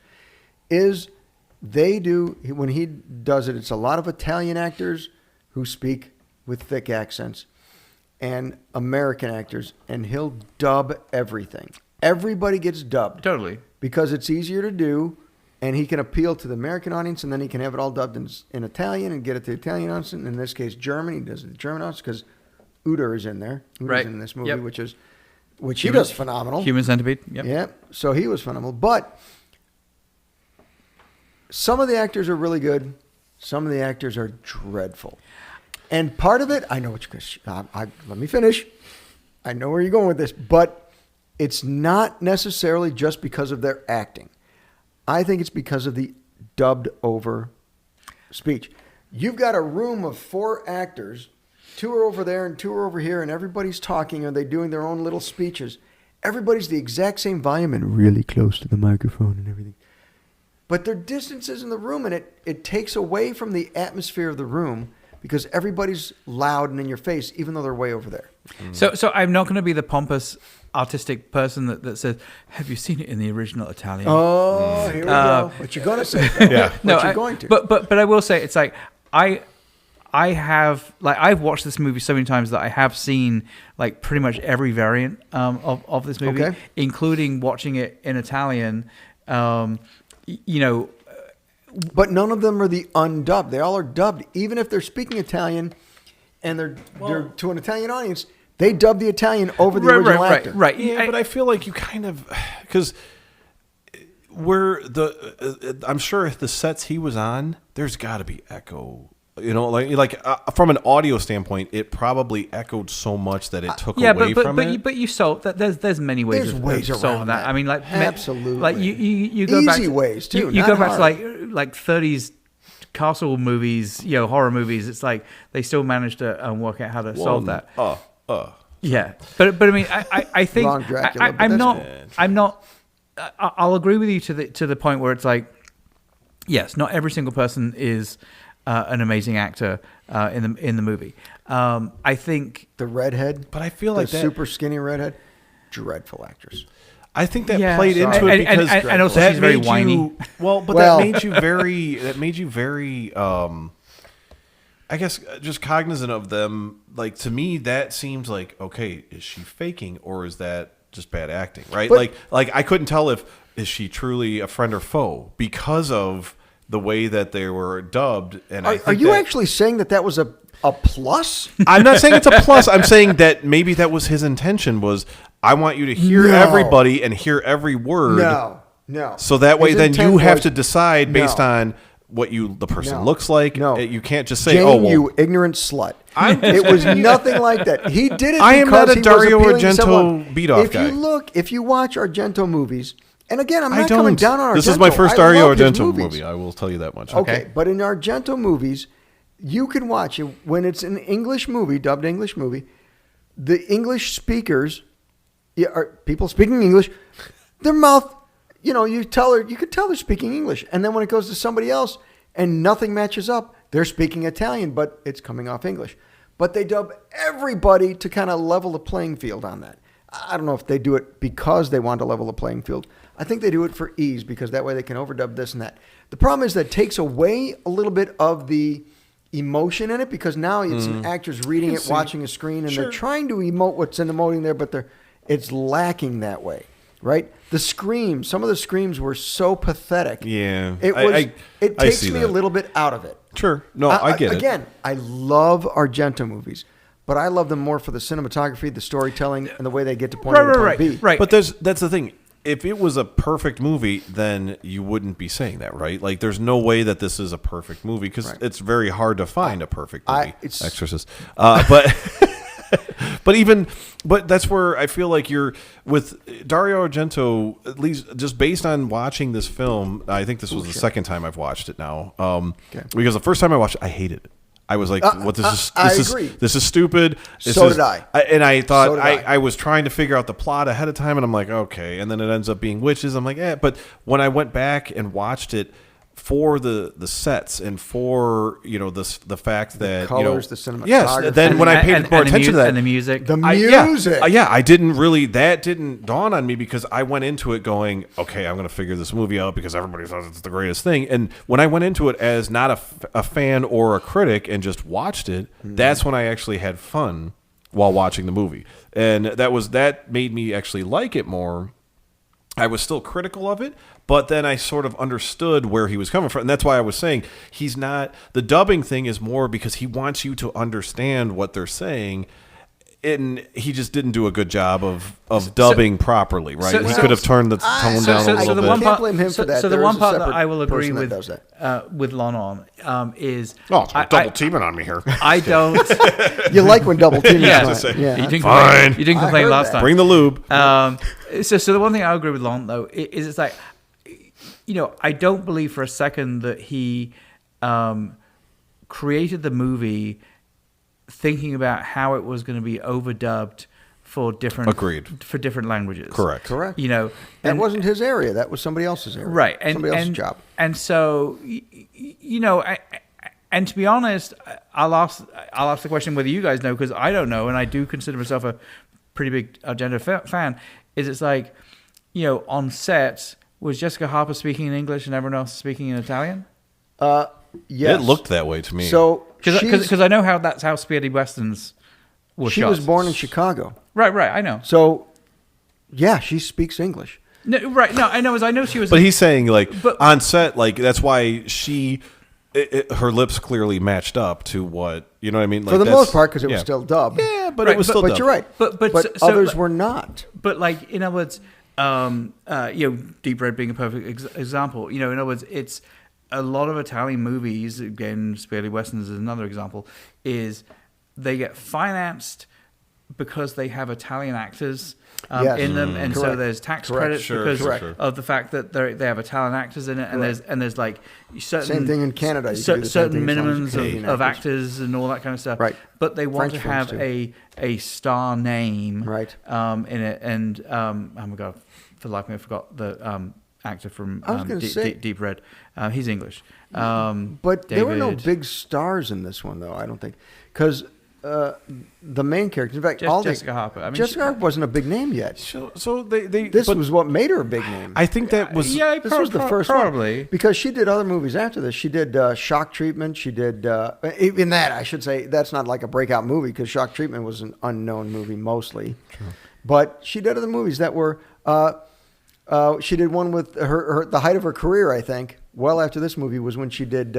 is when he does it, it's a lot of Italian actors who speak with thick accents and American actors, and he'll dub everything. Everybody gets dubbed. Totally. Because it's easier to do, and he can appeal to the American audience, and then he can have it all dubbed in Italian and get it to the Italian audience. And in this case, German. He does it to German audience because Uder is in there. Uder's in this movie, which he does phenomenal. Human Centipede. Yep. Yeah. So he was phenomenal. But some of the actors are really good. Some of the actors are dreadful. And part of it, I know what you're going to... let me finish. I know where you're going with this, but... It's not necessarily just because of their acting. I think it's because of the dubbed over speech. You've got a room of 4 actors, 2 are over there and 2 are over here, and everybody's talking, and they're doing their own little speeches. Everybody's the exact same volume and really close to the microphone and everything. But there are distances in the room, and it takes away from the atmosphere of the room because everybody's loud and in your face, even though they're way over there. So I'm not going to be the pompous artistic person that says, "Have you seen it in the original Italian?" Oh, here we go. What you going to say? Yeah. No, you're going to. But I will say, it's like I've watched this movie so many times that I have seen like pretty much every variant of this movie, including watching it in Italian. But none of them are the undubbed. They all are dubbed, even if they're speaking Italian, and they're to an Italian audience. They dub the Italian over the original actor. Right. Yeah, but I feel like you kind of because I'm sure the sets he was on, there's got to be echo. From an audio standpoint, it probably echoed so much that it took away from it. But you solve that. There's many ways of solving that. I mean, like absolutely, like you go easy back to, ways too. You go back to like 30s castle movies, horror movies. It's like they still managed to work out how to solve that. Yeah, but I mean, I think Wrong Dracula, I'm not. I'll agree with you to the point where it's like, yes, not every single person is an amazing actor in the movie. I think the redhead, but I feel like the super skinny redhead, dreadful actress. I think that played into it because and also she's very whiny. That made you very. That made you very. I guess just cognizant of them. Like to me, that seems like okay. Is she faking or is that just bad acting? Right? But, like I couldn't tell is she truly a friend or foe because of the way that they were dubbed. And are you actually saying that was a plus? I'm not saying it's a plus. I'm saying that maybe that was his intention. Was I want you to hear everybody and hear every word. No. So that way, then you have to decide based on what the person looks like. No, you can't just say, Jane, you ignorant slut. It was nothing like that. He did it. I am not a Dario Argento beat-off guy. If you watch Argento movies, and again, I'm not coming down on Argento. This is my first Dario Argento movie. I will tell you that much. Okay, but in Argento movies, you can watch it when it's an English movie, dubbed English movie. The English speakers, people speaking English, their mouth, you could tell they're speaking English. And then when it goes to somebody else and nothing matches up, they're speaking Italian, but it's coming off English. But they dub everybody to kind of level the playing field on that. I don't know if they do it because they want to level the playing field. I think they do it for ease because that way they can overdub this and that. The problem is that it takes away a little bit of the emotion in it because now it's an actor's reading it, watching a screen, and they're trying to emote what's emoting there, but it's lacking that way, right? The screams, some of the screams were so pathetic. Yeah. It takes me a little bit out of it. Sure. No, I get it. Again, I love Argento movies. But I love them more for the cinematography, the storytelling, and the way they get to point A to point B. Right. But that's the thing. If it was a perfect movie, then you wouldn't be saying that, right? Like, there's no way that this is a perfect movie because it's very hard to find a perfect movie. Exorcist. But that's where I feel like you're with Dario Argento, at least just based on watching this film. I think this was the second time I've watched it now. Because the first time I watched it, I hated it. I was like, "What? This is stupid." So did I. And I thought I was trying to figure out the plot ahead of time, and I'm like, "Okay." And then it ends up being witches. I'm like, "Eh." But when I went back and watched it for the sets and for the fact that colors, the cinematography, yes. Then when I paid more attention to that and the music, I didn't dawn on me because I went into it going, okay, I'm going to figure this movie out because everybody says it's the greatest thing. And when I went into it as not a fan or a critic and just watched it, that's when I actually had fun while watching the movie, and that made me actually like it more. I was still critical of it, but then I sort of understood where he was coming from. And that's why I was saying the dubbing thing is more because he wants you to understand what they're saying. And he just didn't do a good job of dubbing properly, right? He could have turned the tone down a little bit. I can't blame him for that. So the one part that I will agree with Lon on is... Oh, double teaming on me here. I don't... You like when double teaming is yeah. You didn't complain last time. Bring the lube. So the one thing I agree with Lon, though, is it's like, I don't believe for a second that he created the movie thinking about how it was going to be overdubbed for different languages. Correct. That wasn't his area. That was somebody else's area. Right. Somebody else's job. And so, and to be honest, I'll ask the question whether you guys know, because I don't know, and I do consider myself a pretty big Argento fan, is it's like, on set, was Jessica Harper speaking in English and everyone else speaking in Italian? It Yes. looked that way to me. So because I know that's how spaghetti westerns were she shot. was born in Chicago. Right, I know. So, yeah, she speaks English. No, right, no, I know she was. But he's saying But- on set, that's why her lips clearly matched up to what, you know what I mean? For the most part, because it was still dubbed. Yeah, but Right, it was still But dubbed. you're right. But so others were not. But in other words, Deep Red being a perfect example. In other words, it's a lot of Italian movies. Again, spaghetti westerns is another example. Is they get financed because they have Italian actors Yes. in them, and so Correct. there's tax Correct. credits Sure, because sure, sure. of the fact that they have Italian actors in it, and there's like certain Same thing in Canada. You can do the same certain thing as long as minimums it's Canadian of actors. actors and all that kind of stuff. Right. But they want French to have films, a star name Right. in it, and oh my god, for the life of me, I forgot the actor from I was gonna say- Deep Red. He's English. But there were no David- big stars in this one, though, I don't think. Because the main character, in fact, Jessica Harper. I mean, Jessica Harper wasn't a big name yet. So they This but was what made her a big name. I think that was yeah, This was the first probably. one. Because she did other movies after this. She did Shock Treatment. She did, in that, I should say, that's not like a breakout movie because Shock Treatment was an unknown movie mostly. True. But she did other movies that were, she did one with the height of her career, I think, well after this movie was when she did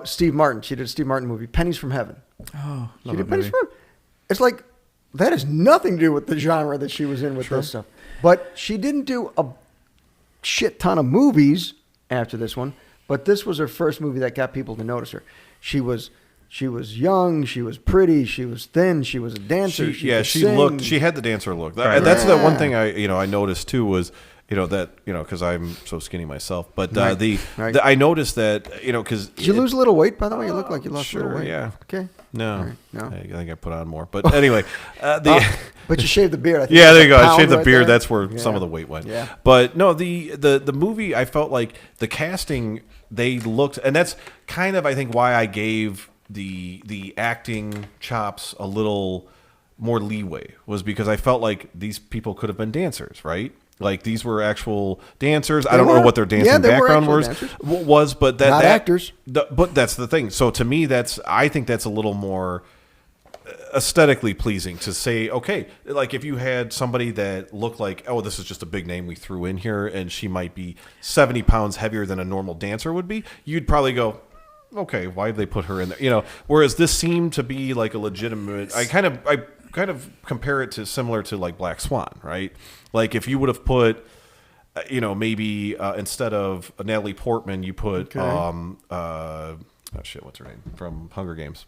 Steve Martin. She did a Steve Martin movie, Pennies from Heaven. Oh, She love did that Pennies movie. from Heaven. It's like, that has nothing to do with the genre that she was in with this stuff. But she didn't do a shit ton of movies after this one, but this was her first movie that got people to notice her. She was young, she was pretty, she was thin, she was a dancer. she could she sing. looked. She had the dancer look. Right. That's the one Yeah. thing I noticed too was because I'm so skinny myself. But Right. Right. I noticed that because Did you lose a little weight, by the way? You look like you lost a sure, little weight. yeah. Okay. No, All right, no. I think I put on more. But anyway, But you shaved the beard. I think yeah, it's there a you go. I pound shaved the right beard. there. That's where Yeah. some of the weight went. Yeah. But no, the movie, I felt like the casting, they looked, and that's kind of I think why I gave the acting chops a little more leeway, was because I felt like these people could have been dancers, right? Like these were actual dancers. I don't know were. what their dancing Yeah, they were background actual was, dancers. but Not actors. But that's the thing. So to me, I think that's a little more aesthetically pleasing to say, okay, like if you had somebody that looked like, oh, this is just a big name we threw in here, and she might be 70 pounds heavier than a normal dancer would be, you'd probably go, okay, why did they put her in there? Whereas this seemed to be like a legitimate. I kind of compare it to similar to like Black Swan, right? Like if you would have put, maybe instead of Natalie Portman, you put what's her name from Hunger Games?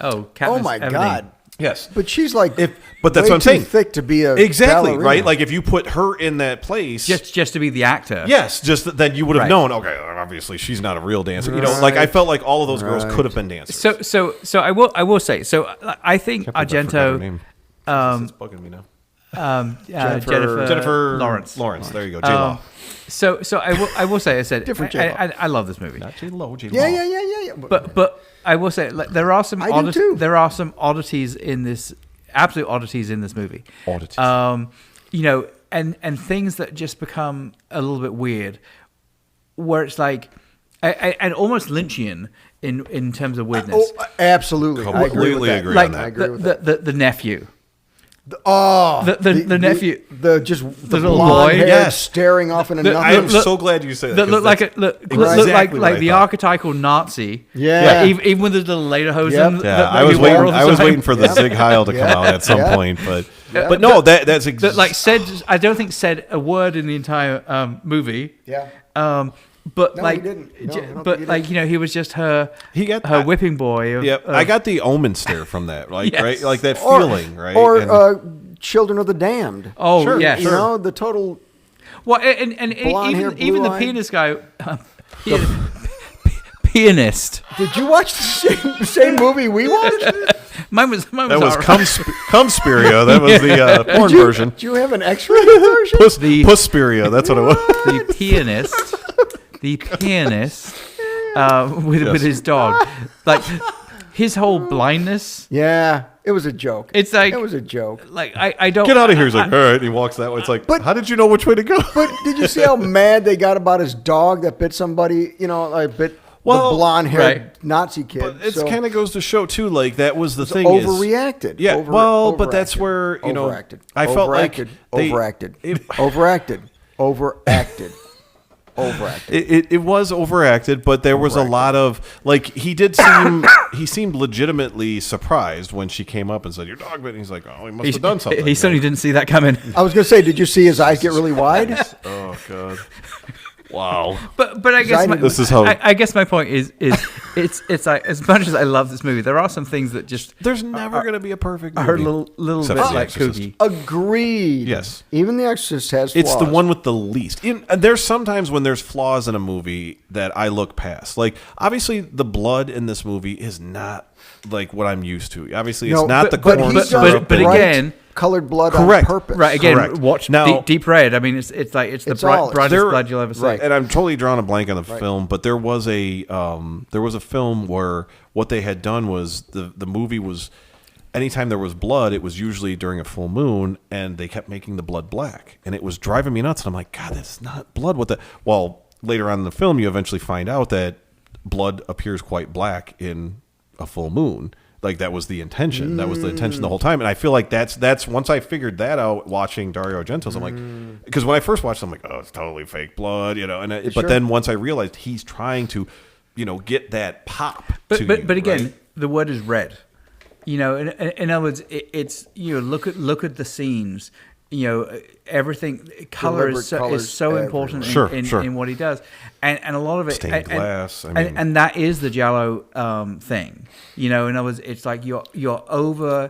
Oh, Oh my Katniss Everdeen. God. Yes. But she's like, but that's way what I'm too saying. thick to be a Exactly, ballerina. right? Like if you put her in that place, Just to be the actor. yes, just then you would have Right. known. Okay, obviously she's not a real dancer. Like I felt like all of those girls Right. could have been dancers. So I will say. So I think I forgot her Argento. name. It's bugging me now. Jennifer Lawrence. There you go. J Law. So I will say. I said Different J-Lo. I love this movie. Not J Lo. J Law. Yeah. But I will say there are some I do too. there are some oddities in this, absolute oddities in this movie. Oddities. And things that just become a little bit weird, where it's like, and almost Lynchian in terms of weirdness. Absolutely. I agree Completely with that. agree Like on that. I agree with that. the nephew. The nephew. the little blonde boy, hair yes. staring off into The- nothing. I am look- so glad you said that. That look like exactly what I the thought. archetypal Nazi. Yeah. Like, even with the little lederhosen. Yep. that- Yeah, that I was he wore all the I was time. waiting for the Zig Heil to come out at some Yeah. point, but no, that's That like said, I don't think said a word in the entire movie. Yeah. But No, like, he didn't. No, I don't but think he like he was just her. He got her that. whipping boy. Of, Yep, I got the Omen stare from that, like Yes. right, like that feeling, right? Or And- Children of the Damned. Oh Sure, yes. You know, the total. Well, and Blonde hair, even the blue-eyed. pianist guy. Pianist. Did you watch the same movie we watched? Mine was that was alright. Cumspiria. That was the porn version. Did you have an X-ray version? Puspiria. That's what it was. the pianist with his dog. Like his whole blindness. Yeah, it was a joke. It's like it was a joke. Like I don't get out of here. He's like, all right. And he walks that way. It's like, but how did you know which way to go? But did you see how mad they got about his dog that bit somebody? You know, like bit the blonde-haired Nazi kid. But it kind of goes to show too, like that was the thing. Overreacted. Yeah. But that's where overacted. I felt like overacted. It was overacted, but there was a lot of like he seemed legitimately surprised when she came up and said, "Your dog bit." And he's like, "Oh, he must have done something." He certainly didn't see that coming. I was gonna say, did you see his eyes get really wide? Oh God. Wow. But I guess I guess my point is it's like, as much as I love this movie, there are some things that just there's never going to be a perfect movie. Are a little bit like kooky. Agreed. Yes. Even The Exorcist has flaws. It's the one with the least. There's sometimes when there's flaws in a movie that I look past. Like obviously the blood in this movie is not like what I'm used to. Obviously it's not the corn syrup. But again, colored blood correct. on purpose. Right, again, correct. Watch now, deep Red. I mean, it's the brightest blood you'll ever see. Right. And I'm totally drawing a blank on the film, but there was a film where what they had done was the movie was anytime there was blood, it was usually during a full moon, and they kept making the blood black, and it was driving me nuts. And I'm like, God, that's not blood. What the? Well, later on in the film, you eventually find out that blood appears quite black in a full moon. Like that was the intention. That was the intention the whole time. And I feel like that's once I figured that out watching Dario Argento's, I'm like, because when I first watched it, I'm like, oh, it's totally fake blood, but then once I realized he's trying to, get that pop. But again, right? The word is red. In other words, it's look at the scenes. Everything color is so important in what he does, and a lot of it stained glass. And that is the Giallo thing. In other words, it's like you're over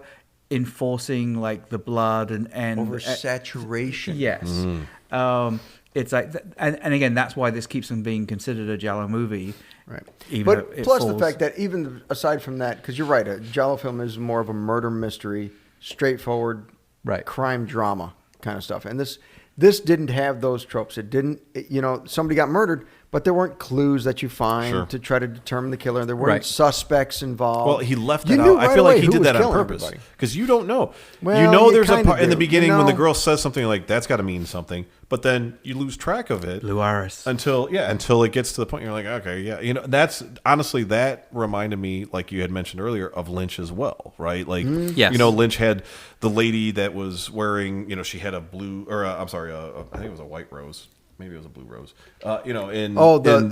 enforcing like the blood and over saturation. Yes, it's like and again that's why this keeps on being considered a Giallo movie. Right. But plus the fact that even aside from that, because you're right, a Giallo film is more of a murder mystery, straightforward. Right, crime drama kind of stuff, and this didn't have those tropes. It didn't, somebody got murdered, but there weren't clues that you find to try to determine the killer. There weren't suspects involved. Well, he left it out. I feel like he did that on purpose because you don't know. Well, there's a part in the beginning when the girl says something like that's got to mean something, but then you lose track of it. Luaris. Until it gets to the point you're like, okay, yeah, that's honestly that reminded me, like you had mentioned earlier, of Lynch as well, right? Like, Lynch had the lady that was wearing, she had a blue or I think it was a white rose. Maybe it was a blue rose. In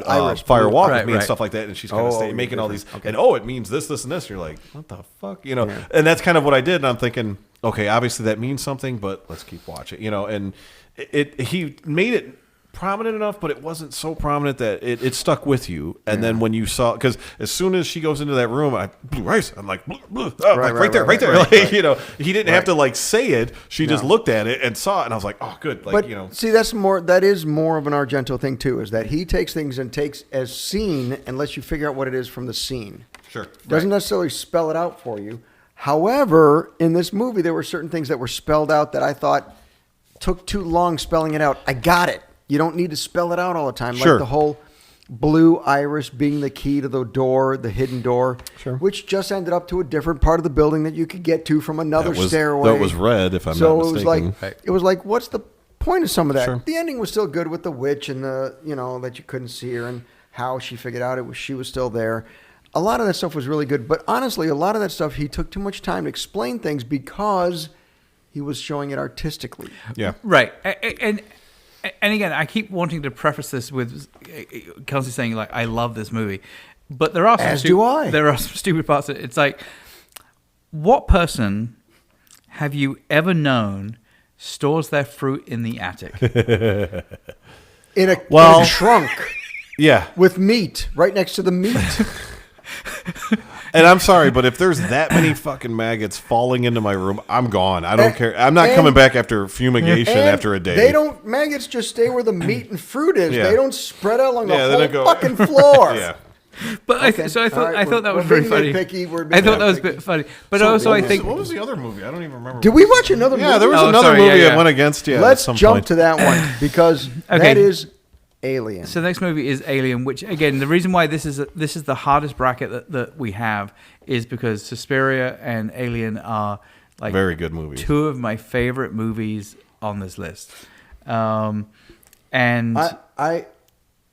Irish Fire Walk with Me and stuff like that, and she's kind of making all these, and it means this, and this. You're like, what the fuck, And that's kind of what I did, and I'm thinking, okay, obviously that means something, but let's keep watching, And he made it prominent enough, but it wasn't so prominent that it stuck with you. And then when you saw, because as soon as she goes into that room, blue rice. I'm like, right there. He didn't have to like say it. She just looked at it and saw it, and I was like, oh, good. Like, but see, that is more of an Argento thing too. Is that he takes things and takes as seen and lets you figure out what it is from the scene. Sure, doesn't necessarily spell it out for you. However, in this movie, there were certain things that were spelled out that I thought took too long spelling it out. I got it. You don't need to spell it out all the time. Sure. Like the whole blue iris being the key to the door, the hidden door, which just ended up to a different part of the building that you could get to from another stairway. That was red, if I'm not mistaken. It was like, what's the point of some of that? Sure. The ending was still good with the witch and the, that you couldn't see her and how she figured out she was still there. A lot of that stuff was really good. But honestly, a lot of that stuff, he took too much time to explain things because he was showing it artistically. Yeah. Right. And again, I keep wanting to preface this with Kelsey saying, like, I love this movie. But there are some there are some stupid parts. It's like, what person have you ever known stores their fruit in the attic? in a trunk. Yeah. With meat, right next to the meat. And I'm sorry, but if there's that many fucking maggots falling into my room, I'm gone. I don't care. I'm not coming back after fumigation after a day. Maggots just stay where the meat and fruit is. Yeah. They don't spread out along the whole fucking floor. Yeah. But I thought that was very funny. I thought that was a bit funny. But also, I think, what was the other movie? I don't even remember. Did we watch another movie? Yeah, there was another movie that went against you. Let's jump to that one because that is Alien. So the next movie is Alien, which again, the reason why this is the hardest bracket that we have is because Suspiria and Alien are like very good movies. Two of my favorite movies on this list. And I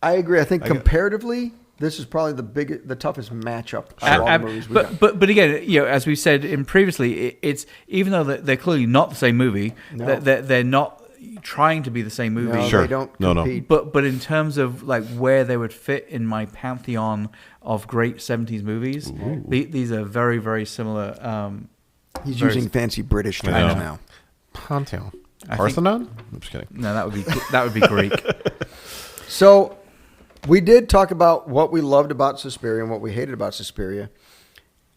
agree. I think comparatively, this is probably the toughest matchup of all the movies we got. But again, as we said in previously, it's even though they're clearly not the same movie, they're not trying to be the same movie. No, sure. They don't compete. But in terms of like where they would fit in my pantheon of great 70s movies, these are very, very similar. He's using fancy British terms now. Pantheon. Parthenon? I'm just kidding. No, that would be Greek. So we did talk about what we loved about Suspiria and what we hated about Suspiria.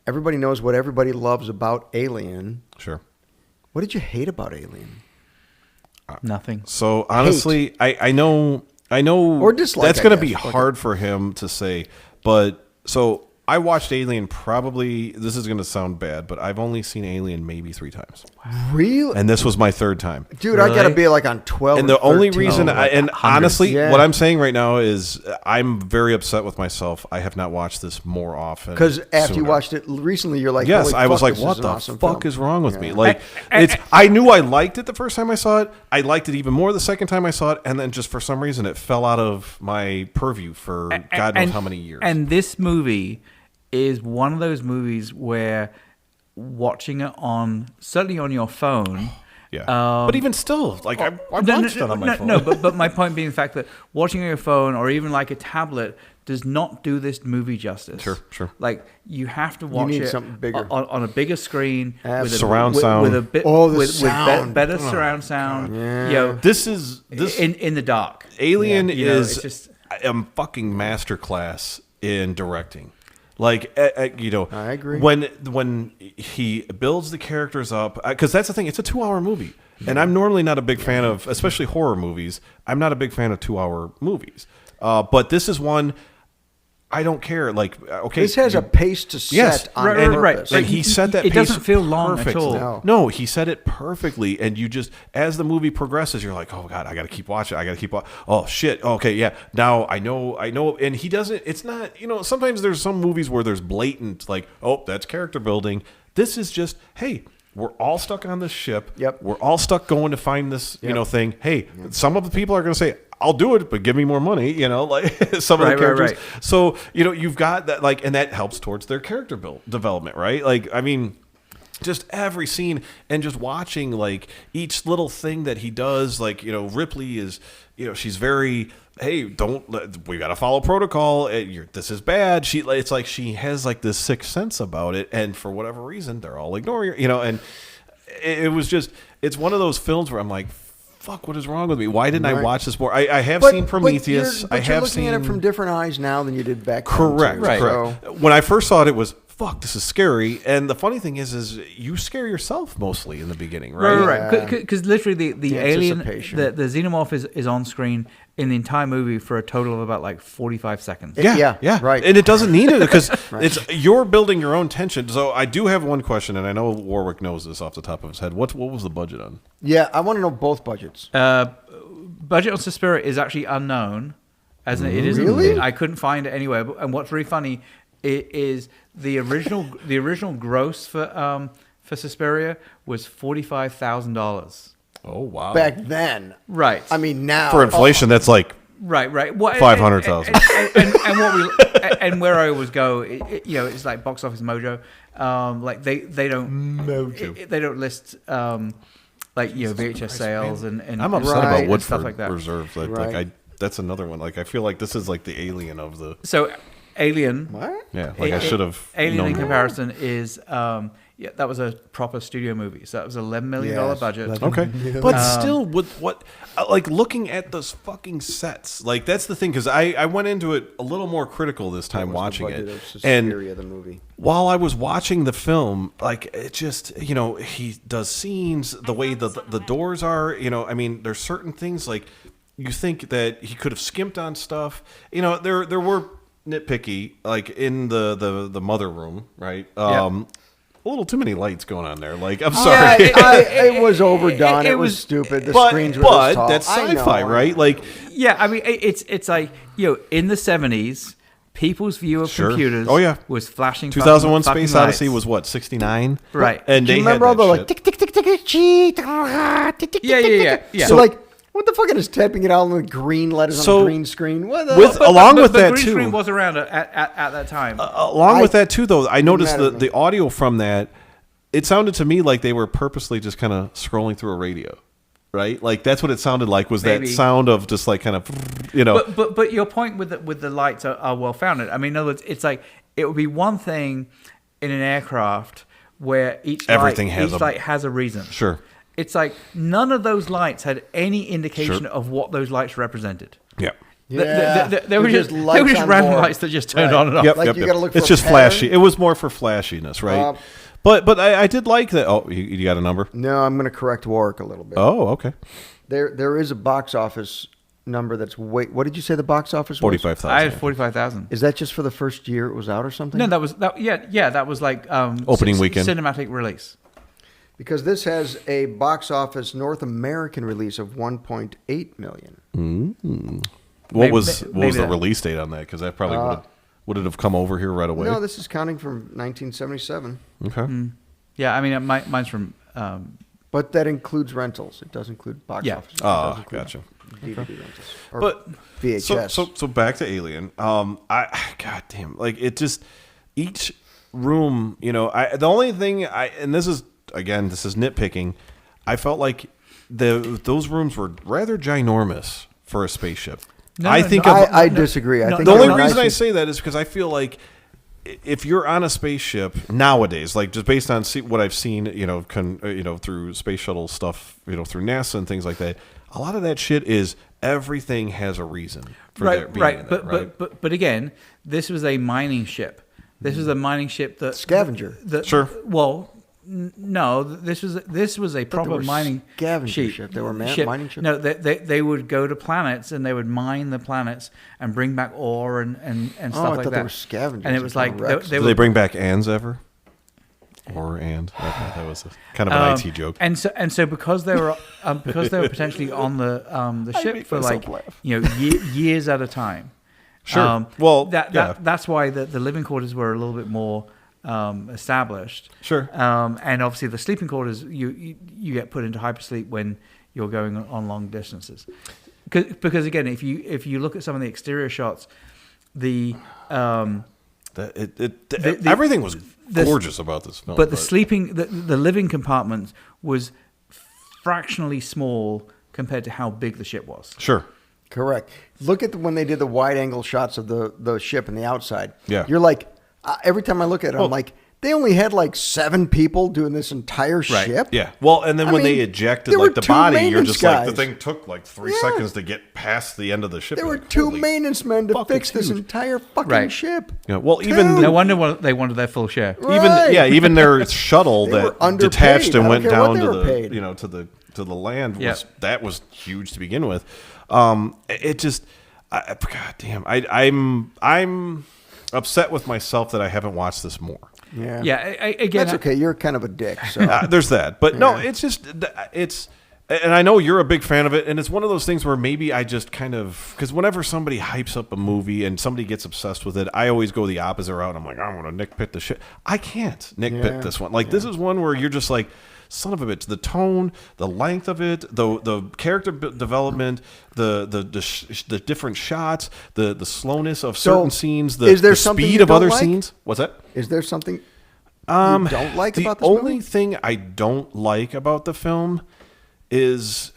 Everybody knows what everybody loves about Alien. Sure. What did you hate about Alien? Nothing. So honestly, I know or dislike, that's going to be hard for him to say, but so I watched Alien probably, this is going to sound bad, but I've only seen Alien maybe 3 times. Really? And this was my 3rd time. Dude, really? I got to be like on 12 and the 13. only reason, honestly, yeah. what I'm saying right now is I'm very upset with myself. I have not watched this more often. Because after you watched it recently, you're like, yes, I was like, what the fuck is wrong with me? Like, I knew I liked it the first time I saw it. I liked it even more the second time I saw it. And then just for some reason, it fell out of my purview for God knows how many years. And this movie is one of those movies where watching it certainly on your phone. Yeah. But even still, like I watched it on my phone. No, but my point being the fact that watching on your phone or even like a tablet does not do this movie justice. Sure. Like you have to watch it something bigger. on a bigger screen with surround sound with a bit with better surround sound. Yeah. This is in the dark. Alien is just a fucking masterclass in directing. Like, I agree. When he builds the characters up, because that's the thing, it's a 2-hour movie. And I'm normally not a big fan of, especially horror movies, I'm not a big fan of 2-hour movies. But this is one, I don't care. Like, okay. This has a pace to set on purpose. And he set that it pace doesn't feel long at perfectly. all. No, he set it perfectly. And you just, as the movie progresses, you're like, oh, God, I got to keep watching. Oh, shit. Okay, yeah. Now I know. And he doesn't, it's not, sometimes there's some movies where there's blatant, like, oh, that's character building. This is just, hey, we're all stuck on this ship. Yep. We're all stuck going to find this, thing. Hey, some of the people are going to say, I'll do it, but give me more money, like some of the characters. Right. So, you've got that, like, and that helps towards their character development, right? Like, I mean, just every scene and just watching, like, each little thing that he does, like, Ripley is, she's very, hey, we got to follow protocol. This is bad. It's like she has, like, this sixth sense about it. And for whatever reason, they're all ignoring her, and it was just, it's one of those films where I'm like, fuck, what is wrong with me? Why didn't I watch this more? I have seen Prometheus. But you're looking at it from different eyes now than you did back then. Correct. Right. So. When I first saw it, it was, fuck, this is scary. And the funny thing is you scare yourself mostly in the beginning, right? Right. Because literally the alien, the xenomorph is on screen in the entire movie for a total of about like 45 seconds. Yeah. Right. And it doesn't need it because you're building your own tension. So I do have one question, and I know Warwick knows this off the top of his head. What was the budget on? Yeah, I want to know both budgets. Budget on Suspiria is actually unknown. As it isn't. Really? I couldn't find it anywhere. And what's really funny is the original gross for Suspiria was $45,000. Oh wow! Back then, right? I mean, now for inflation, that's like right. What 500,000. And where I always go, it's like Box Office Mojo. Like they don't list like VHS sales and I'm upset about Woodford stuff like that. Reserve. Like that's another one. Like I feel like this is like the Alien of the. So Alien. What? Yeah, like I should have. Alien in comparison is that was a proper studio movie. So that was $11 million budget. Okay, but still, with what, like looking at those fucking sets, like that's the thing because I went into it a little more critical this time watching it, and the movie. While I was watching the film, like it just he does scenes the way the doors are. I mean, there's certain things like you think that he could have skimped on stuff. There were nitpicky like in the mother room, right? a little too many lights going on there. Like, I'm Yeah, sorry. it was overdone. It was stupid. The screens were this tall. That's I sci-fi, know. right? Like, Yeah, I mean, it's like, in the 70s, people's view of computers was flashing. 2001 fucking Space lights. Odyssey was what, 69? Right. And Do they you remember all had the that like shit. tick tick tick tick tick tick tick? Yeah. So like, what the fuck is typing it out on the green letters on So, the green screen? What the with- along with that, green too. screen was around at that time. Along with that too, though, I noticed mad at me. the audio from that. It sounded to me like they were purposely just kind of scrolling through a radio, right? Like that's what it sounded like. Was Maybe. that sound of just like kind of, But your point with the lights are well founded. I mean, in other words, it's like it would be one thing in an aircraft where each Everything light has a reason. Sure. It's like none of those lights had any indication Sure. of what those lights represented. Yeah. They were just random lights that just turned on and off. Yep, Like, yep, you yep. gotta look It's for a just pattern. flashy. It was more for flashiness, right? But I did like that. Oh, you got a number? No, I'm going to correct Warwick a little bit. Oh, okay. There is a box office number that's what did you say the box office was? 45,000. I had 45,000. Is that just for the first year it was out or something? No, that was like Opening weekend. cinematic release. Because this has a box office North American release of 1.8 million. What Maybe- was maybe the that. release date on that? Because that probably would it have come over here right away? No, this is counting from 1977. Okay. Yeah, I mean, mine's from. But that includes rentals. It does include box Yeah. office. It Oh, does include gotcha. DVD rentals. Or But VHS. so back to Alien. God damn, like it just each room. The only thing and this is nitpicking. I felt like those rooms were rather ginormous for a spaceship. I disagree. I think The only they're reason nice- I say that is because I feel like if you're on a spaceship nowadays, like just based on what I've seen, through space shuttle stuff, through NASA and things like that, a lot of that shit is everything has a reason for there being in there, But again, this was a mining ship. This was a mining ship that Scavenger. Sure. Well, no, this was a proper were mining scavenger ship. They were mining ships? No, they would go to planets and they would mine the planets and bring back ore and stuff I like thought that. they were scavengers. And it was like Wrecks. Do they bring back ands ever? Or and that was kind of an IT joke. And so because they were potentially on the ship make for myself like laugh. years at a time. Sure. That's why the living quarters were a little bit more established. Sure. And obviously the sleeping quarters you get put into hypersleep when you're going on long distances. Because again, if you look at some of the exterior shots, everything was gorgeous about this film. But the living compartment was fractionally small compared to how big the ship was. Sure. Correct. Look at when they did the wide angle shots of the ship and the outside. Yeah. You're like, every time I look at it, I'm like, they only had like 7 people doing this entire ship. Yeah. Well, and then I when they mean, ejected there like were the 2 body, you're maintenance just like the guys. thing took like 3 Yeah. seconds to get past the end of the ship. There You're were like, 2 holy maintenance men to fuck, fix it's this huge. entire fucking Right. ship. Yeah. Well, Dude. even No wonder they wanted their full share. Right. even their shuttle They were that underpaid. detached I and don't went care down what to they were the paid. to the land was Yeah. that was huge to begin with. It just, God damn, I'm upset with myself that I haven't watched this more. Yeah. Yeah. Again, That's okay. You're kind of a dick. So. There's that, but no, it's just and I know you're a big fan of it, and it's one of those things where maybe I just kind of, because whenever somebody hypes up a movie and somebody gets obsessed with it, I always go the opposite route. I'm like, I want to nitpick the shit. I can't nitpick this one. Like this is one where you're just like, son of a bitch, the tone, the length of it, the character development, the different shots, the slowness of certain scenes, is there the something speed you of don't other like? scenes. What's that? Is there something you don't like about this The only movie? thing I don't like about the film is,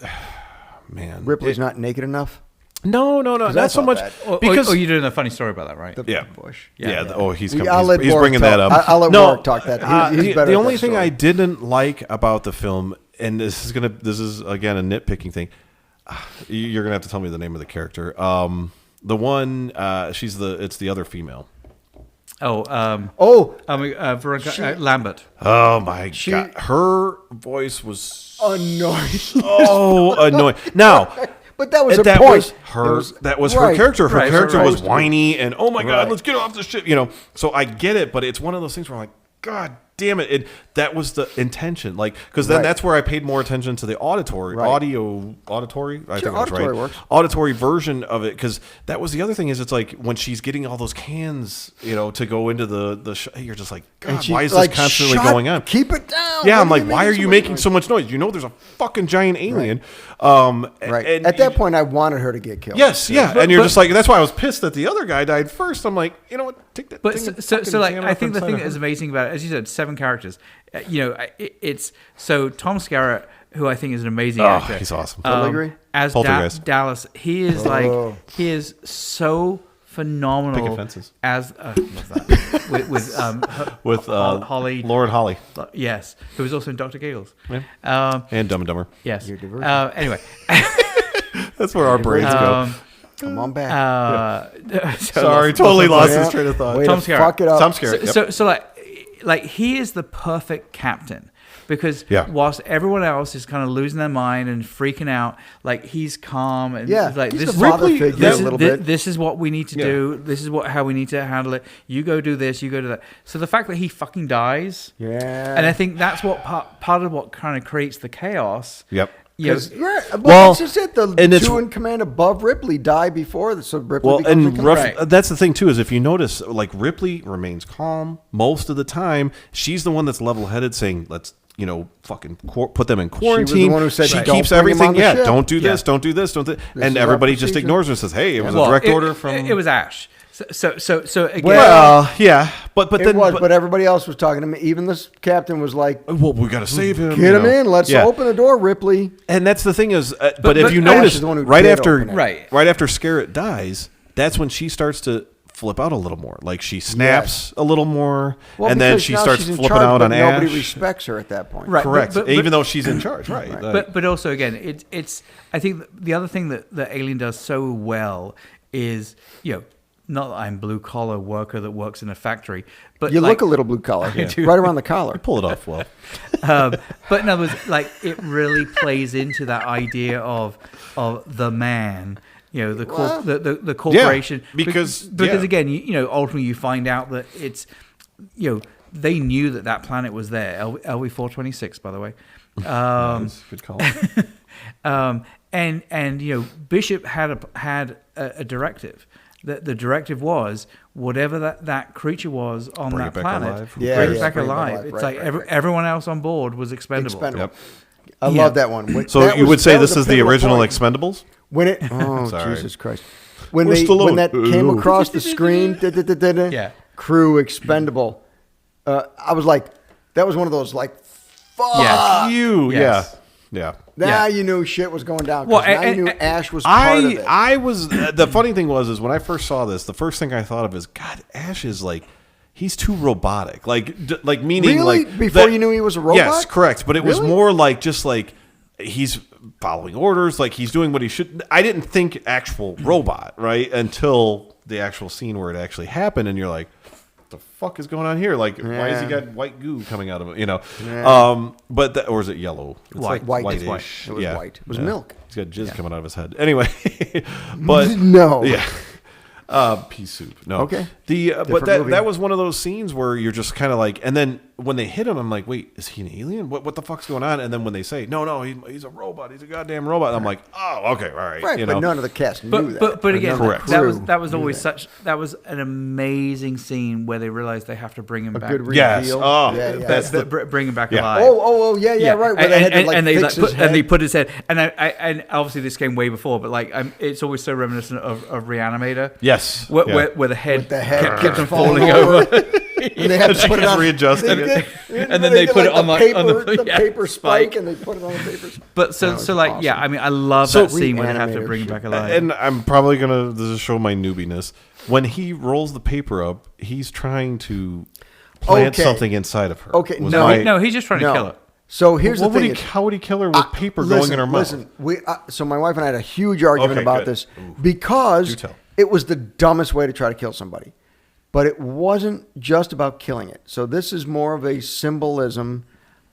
man, Ripley's not naked enough. No, not I so thought much that. because you're doing a funny story about that, right? The Yeah. Bush. he's I'll let he's Warwick bringing talk. that up. I'll let Warwick talk that. He's better the at only that thing story. I didn't like about the film, and this is again a nitpicking thing. You're gonna have to tell me the name of the character. The one, it's the other female. Veronica Lambert. Oh my god, her voice was annoying. so annoying. Now, But that was that a point. was her. That was her right. character. Her Right, character right. was whiny and oh my god, Right. let's get off the ship. So I get it, but it's one of those things where I'm like, God damn it. That was the intention. Like, because then that's where I paid more attention to the auditory. I think that's auditory right. works. Auditory version of it. Because that was the other thing is it's like when she's getting all those cans, to go into the you're just like, God, why is this constantly going on? Keep it down. Yeah, I'm like, why are you making so much noise? There's a fucking giant alien. Right. And at that point, I wanted her to get killed. Yes, yeah. And you're just like, that's why I was pissed that the other guy died first. I'm like, you know what? Take that. But so like, I think the thing that is amazing about it, as you said, 7 characters. It's so Tom Skerritt, who I think is an amazing actor. He's awesome. Totally agree. As Dallas, he is he is so phenomenal. Picket fences. As love that. with Holly, Lauren Holly. Yes, who was also in Dr. Giggles. Yeah. And Dumb and Dumber. Yes. You're diverse. Anyway, that's where our brains go. Come on back. Sorry, totally lost his train of thought. Tom Skerritt. Fuck it up. Tom Skerritt. So like he is the perfect captain. Because whilst everyone else is kind of losing their mind and freaking out, like he's calm and like he's this the father figure a little bit. This is what we need to do. This is how we need to handle it. You go do this. You go do that. So the fact that he fucking dies, and I think that's what part of what kind of creates the chaos. Yep. That's just it. The two in command above Ripley die before, so Ripley becomes that's the thing too. Is if you notice, like Ripley remains calm most of the time. She's the one that's level-headed, saying, "Let's." Fucking put them in quarantine. She was the one who said, she keeps everything. Don't do this. Yeah. Don't do this. And everybody just ignores her and says, "Hey, it was a direct order from." It was Ash. So again. Well, yeah, but everybody else was talking to me. Even this captain was like, "Well, we got to save him. Get him in. Let's open the door, Ripley." And that's the thing is, but if you notice, right after Skerritt dies, that's when she starts to flip out a little more. Like she snaps a little more, and then she starts flipping out on Ash. Nobody respects her at that point. Right. Correct. Even though she's in charge. Right. But also again, it's I think the other thing that Alien does so well is, not that I'm blue collar worker that works in a factory, but you look a little blue collar, right around the collar. Pull it off well. But in other words, like it really plays into that idea of the man. The corporation. Yeah, because again, ultimately you find out that it's, they knew that planet was there. LV 426, by the way. Nice. Good call. And Bishop had a directive. The directive was whatever that creature was on that planet, bring it back alive. It's everyone else on board was expendable. Yep. I love that one. So you would say this is the original Expendables? When it, Jesus Christ! When that came across the screen, crew expendable. I was like, that was one of those like, fuck you, yeah. Now you knew shit was going down. Well, now you knew Ash was part of it. I was. The funny thing was when I first saw this, the first thing I thought of is, God, Ash is like. He's too robotic, like meaning really? Like before you knew he was a robot. Yes, correct. But it was more like just like he's following orders, like he's doing what he should. I didn't think actual robot right until the actual scene where it actually happened, and you're like, "What the fuck is going on here? Like, why has he got white goo coming out of it? But or is it yellow? It's white. Like white. whitish. It was white. It was milk. He's got jizz coming out of his head. Anyway, but no, pea soup. No. Okay. But that was one of those scenes where you're just kind of like, and then when they hit him, I'm like, wait, is he an alien? What the fuck's going on? And then when they say, no, he's a robot. He's a goddamn robot. I'm like, oh, okay, all right. Right, but none of the cast knew that. But again, correct. that was always that was an amazing scene where they realized they have to bring him back. Good reveal. Yes. Oh, that's bring him back alive. Oh, yeah, right. Where they had to fix his head. And they put his head. And and obviously this came way before, but like it's always so reminiscent of Reanimator. Yes. Where the head kept on falling over. And they had to put it on readjusted, and then they put it on the paper spike, and they put it on the paper. But so like awesome. I mean, I love that scene where they have to bring him back alive. And I'm probably gonna this is show my newbiness. When he rolls the paper up, he's trying to plant something inside of her. Okay, no, he's just trying to kill her. So here's the thing: how would he kill her with paper going in her mouth? Listen, so my wife and I had a huge argument about this because it was the dumbest way to try to kill somebody. But it wasn't just about killing it. So this is more of a symbolism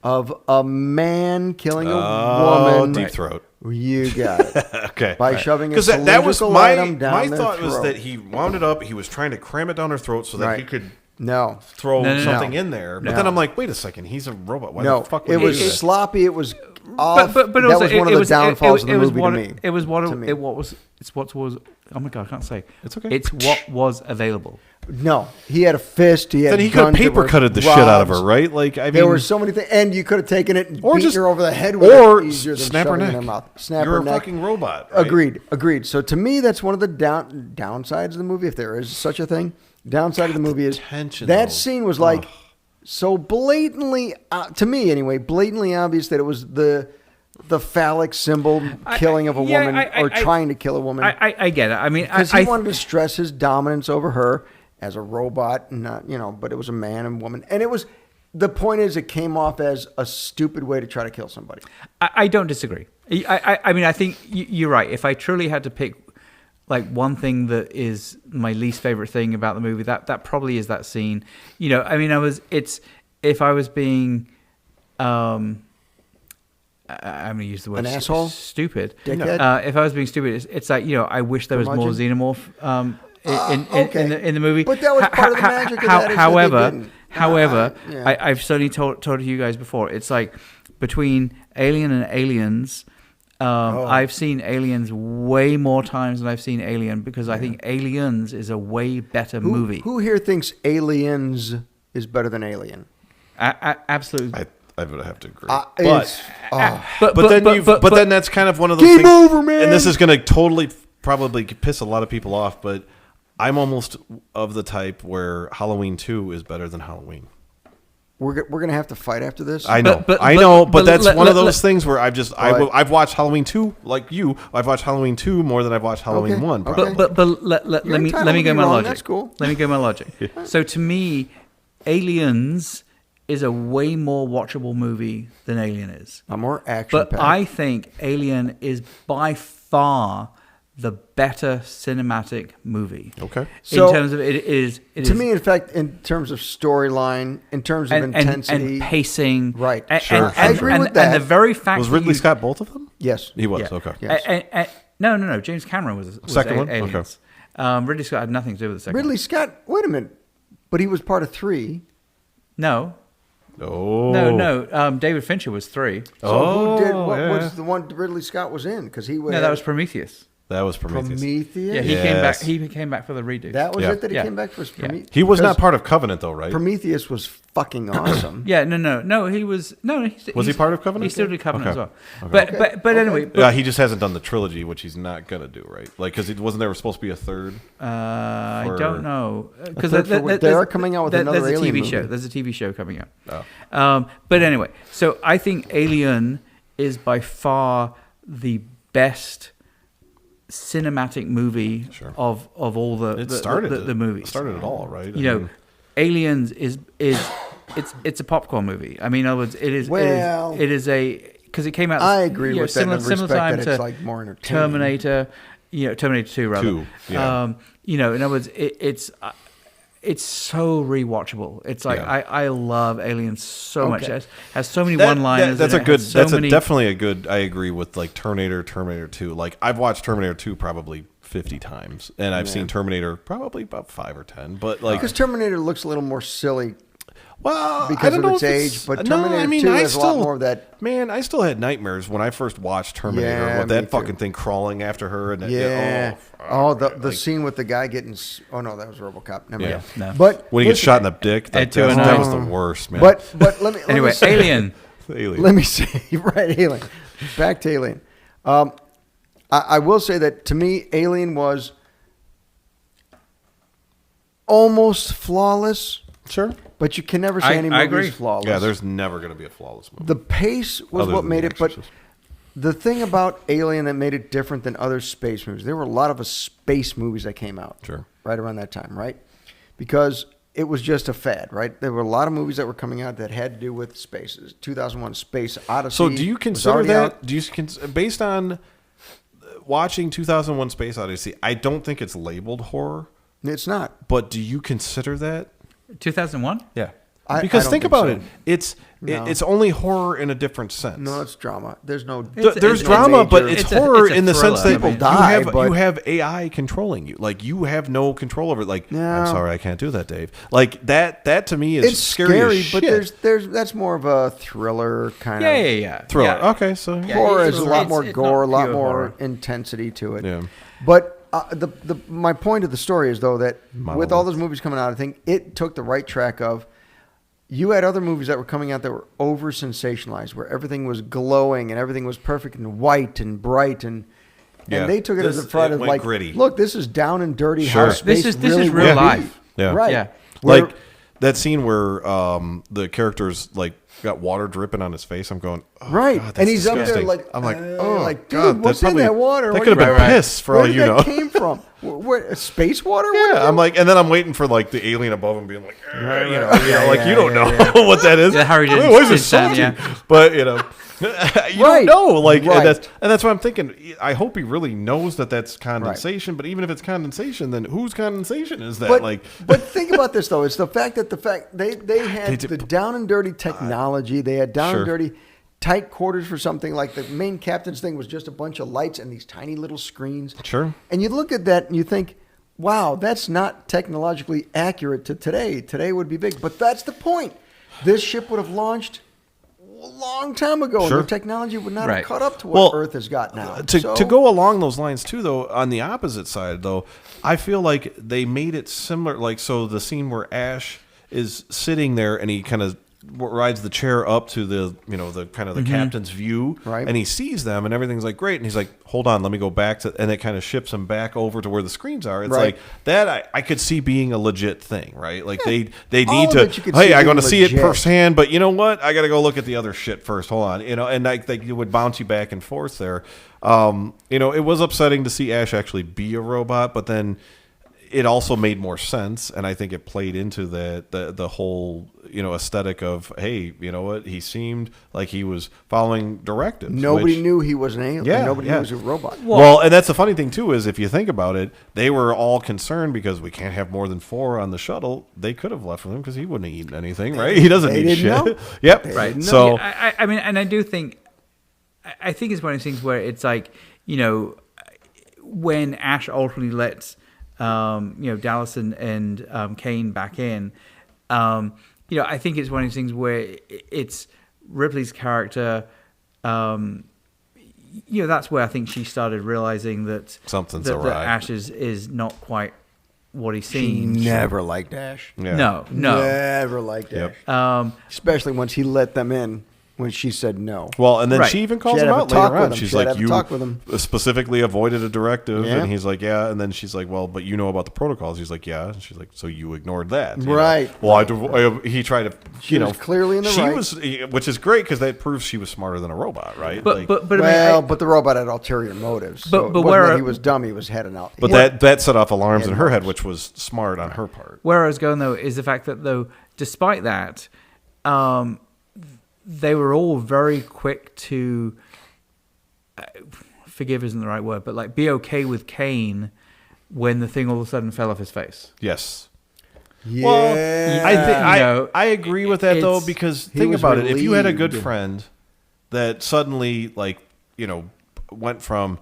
of a man killing a woman. Deep throat. You got it. Okay. By shoving a cylindrical item down my their thought throat. was that he wound it up. He was trying to cram it down her throat so that he could throw No. something in there. But then I'm like, wait a second, he's a robot. Why the fuck would it he was do that? sloppy. It was off. But that also, was one of the downfalls of the movie to me. It was what to me. it was. It's what was. Oh my god, I can't say. It's okay. It's what was available. No, he had a fist. He had Then he could have guns that paper were cutted the shit out of her, rods. right? Like, I mean, There were so many things, and you could have taken it and or beat just her over the head with or it easier than snap her shoving it neck. in her mouth. Snap You're her a neck. fucking robot. Right? Agreed. So to me, that's one of the downsides of the movie, if there is such a thing. Downside of the movie is tension, that though. scene was like so blatantly, to me anyway, blatantly obvious that it was the phallic symbol killing of a woman or trying to kill a woman. I get it. I mean, because he wanted to stress his dominance over her as a robot, and not, but it was a man and woman, and it was. The point is, it came off as a stupid way to try to kill somebody. I don't disagree. I mean, I think you're right. If I truly had to pick, like, one thing that is my least favorite thing about the movie, that probably is that scene. I mean, if I was being, I'm going to use the word an asshole, stupid. Dickhead. If I was being stupid, it's like, I wish there was more xenomorph in the movie. But that was part of the magic of that. However, I've certainly told you guys before. It's like between Alien and Aliens. I've seen Aliens way more times than I've seen Alien because I think Aliens is a way better movie. Who here thinks Aliens is better than Alien? Absolutely. I would have to agree. But then that's kind of one of those game things. over, man. And this is going to totally probably piss a lot of people off, but I'm almost of the type where Halloween 2 is better than Halloween. We're gonna have to fight after this. I know, but that's one of those things where I've watched Halloween 2 like you. I've watched Halloween 2 more than I've watched Halloween 1. Probably. But let me go my logic. That's cool. Let me go my logic. So to me, Aliens is a way more watchable movie than Alien is. A more action. But I think Alien is by far the better cinematic movie. Okay. So, in terms of it is to me, in fact, in terms of storyline, in terms of intensity, and pacing, right? Sure. I agree with that. And the very fact was Ridley Scott both of them? Yes, he was. Yeah. Okay. Yes. No. James Cameron was second one. Aliens. Okay. Ridley Scott had nothing to do with the second. Ridley Scott. Wait a minute, but he was part of 3. No. Oh. No. David Fincher was 3. So who did? What was the one Ridley Scott was in? Because he was. No, that was Prometheus. That was Prometheus. Yeah, he came back. He came back for the redo. That was it. That he came back for Prometheus. He was not part of Covenant, though, right? Prometheus was fucking awesome. Yeah, no. He was Was he part of Covenant? He still did Covenant as well. Okay. But anyway. Yeah, he just hasn't done the trilogy, which he's not gonna do, right? Like, because wasn't there supposed to be a third? I don't know because they are coming out with another there's a Alien TV movie. show. There's a TV show coming out. Oh. But anyway, so I think Alien is by far the best cinematic movie of all the movies. It started it all, right? Aliens is it's a popcorn movie. I mean, in other words, it is a because it came out. I agree with similar, that. Similar time that to it's like more entertaining. Terminator, Terminator 2 rather. 2, yeah. In other words, it's so rewatchable. It's like I love Aliens so much. It has so many one-liners. That's definitely a good. I agree with like Terminator 2. Like I've watched Terminator 2 probably 50 times, and I've seen Terminator probably about 5 or 10. But like because Terminator looks a little more silly. Well, because of its age, but Terminator 2 has a lot more of that. Man, I still had nightmares when I first watched Terminator with that fucking thing crawling after her. And the scene with the guy getting. Oh no, that was RoboCop. Never mind. No. But when he gets shot in the dick, that was the worst, man. But let me anyway. Alien. Let me say Alien. Back to Alien. I will say that to me, Alien was almost flawless. Sure. But you can never say any movie is flawless. Yeah, there's never going to be a flawless movie. The pace was what made it. But the thing about Alien that made it different than other space movies, there were a lot of space movies that came out right around that time, right? Because it was just a fad, right? There were a lot of movies that were coming out that had to do with spaces. 2001 Space Odyssey. So do you consider that, based on watching 2001 Space Odyssey, I don't think it's labeled horror. It's not. But do you consider that? 2001? Yeah. Because I don't think about so. it. It's only horror in a different sense. No, it's drama. There's no. There's drama, but it's horror in the sense that people die. You have AI controlling you. Like you have no control over it. Like I'm sorry, I can't do that, Dave. Like that to me is it's scary as shit. but there's that's more of a thriller kind of. Yeah. Thriller. Yeah. Okay, so Horror is a lot more it's gore, a lot pure more horror. intensity to it. Yeah. But my point of the story is though that with all those movies coming out, I think it took the right track of. You had other movies that were coming out that were over sensationalized, where everything was glowing and everything was perfect and white and bright, and they took it as a front of like, gritty. Look, this is down and dirty. Sure. How space This really is real would life. be. Yeah. Right. Yeah. Like that scene where the characters like got water dripping on his face. I'm going, oh, right, God, and he's disgusting. up there like, I'm like, like, dude, God, what's in that water? That What could have do you- been piss for Where all did you know. that came from? What, space water? What Yeah, I'm like, and then I'm waiting for like the alien above him being like, you don't know what that is. Yeah, Harry didn't Why is it sit down, salty? But you don't know, like, Right. and that's what I'm thinking. I hope he really knows that that's condensation. But even if it's condensation, then whose condensation is that? But think about this though. It's the fact that they had the down and dirty technology. They had down and dirty tight quarters for something like the main captain's thing was just a bunch of lights and these tiny little screens. Sure. And you look at that and you think, wow, that's not technologically accurate to today. Today would be big. But that's the point. This ship would have launched a long time ago. Sure. And the technology would not have caught up to what Well, Earth has got now. To go along those lines too, though, on the opposite side, though, I feel like they made it similar. Like, so the scene where Ash is sitting there and he kind of rides the chair up to the kind of the captain's view, Right. and he sees them and everything's like great, and he's like, hold on, let me go back to, and it kind of ships him back over to where the screens are. It's Right. like that I could see being a legit thing, right? Like they need All to, of it you could hey, see I'm going to being see it legit. firsthand, but you know what, I got to go look at the other shit first, hold on, and like it would bounce you back and forth there. It was upsetting to see Ash actually be a robot, but then it also made more sense, and I think it played into the whole aesthetic of, hey, you know what, he seemed like he was following directives. Nobody knew he was an alien. Yeah, Nobody yeah. knew he was a robot. Well, and that's the funny thing too is if you think about it, they were all concerned because we can't have more than 4 on the shuttle. They could have left with him because he wouldn't have eaten anything, right? He doesn't They eat didn't shit. know. Yep. They Right. didn't know. So I mean, and I do think, I think it's one of those things where it's like, when Ash ultimately lets, Dallas and Kane back in, I think it's one of those things where it's Ripley's character. That's where I think she started realizing that Something's that awry. Ash is not quite what he She seems. never liked Ash. yeah. No. Never liked Yep. Ash. Especially once he let them in when she said no. Well, and then Right. she even calls She had him to have out a talk later on. with him. She's She had like, to have a you talk with him. specifically avoided a directive. Yeah. And he's like, yeah. And then she's like, well, but you know about the protocols. He's like, yeah. And she's like, so you ignored that. you know? Right. Well, he tried to, She was clearly in the right. which is great because that proves she was smarter than a robot, right? But Like- but I mean, But the robot had ulterior motives. So But it wasn't where- that he was dumb, he was heading out. But He- that set off alarms Yeah, in her head, alarms. which was smart on her part. where I was going though is the fact that though, despite that, they were all very quick to forgive isn't the right word, but like be okay with Kane when the thing all of a sudden fell off his face. Yes. yeah. Well, know, I agree with that though, it's- because he think was about it. If you had a good relieved. friend that suddenly went from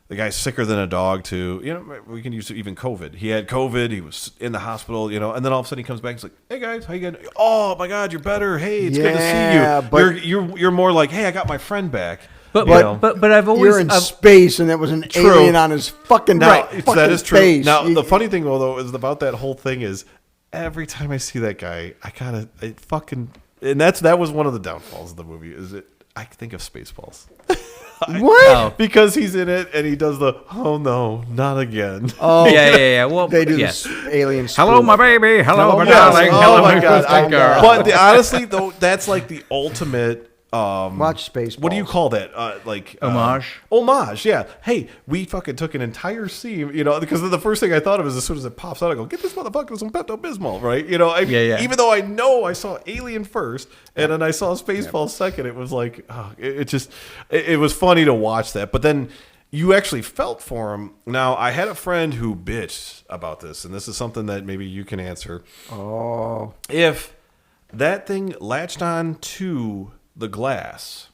the guy's sicker than a dog to, we can use even COVID. He had COVID. He was in the hospital, and then all of a sudden he comes back and he's like, hey guys, how you getting? Oh my God, you're better. Hey, it's good to Yeah, see you. but- You're more like, hey, I got my friend back. But You know? but I've always You're in space, and there was an True. alien on his fucking that is true. face. Now the funny thing though is about that whole thing is every time I see that guy, and that was one of the downfalls of the movie. I think of Spaceballs. What? Because he's in it and he does the oh no, not again. Oh, yeah. Well, they do yes. this alien. Hello, spoof. my baby. Hello, my Yes. darling. Oh Hello, my my God. good girl. But honestly, though, that's like the ultimate. Watch Spaceballs. What do you call that? Homage? Homage, yeah. Hey, we fucking took an entire scene, because the first thing I thought of is as soon as it pops out, I go, get this motherfucker some Pepto-Bismol, right? Yeah. Even though I saw Alien first, and then I saw Spaceballs second, it was like, it was funny to watch that. But then you actually felt for him. Now, I had a friend who bitched about this, and this is something that maybe you can answer. Oh, If that thing latched on to the glass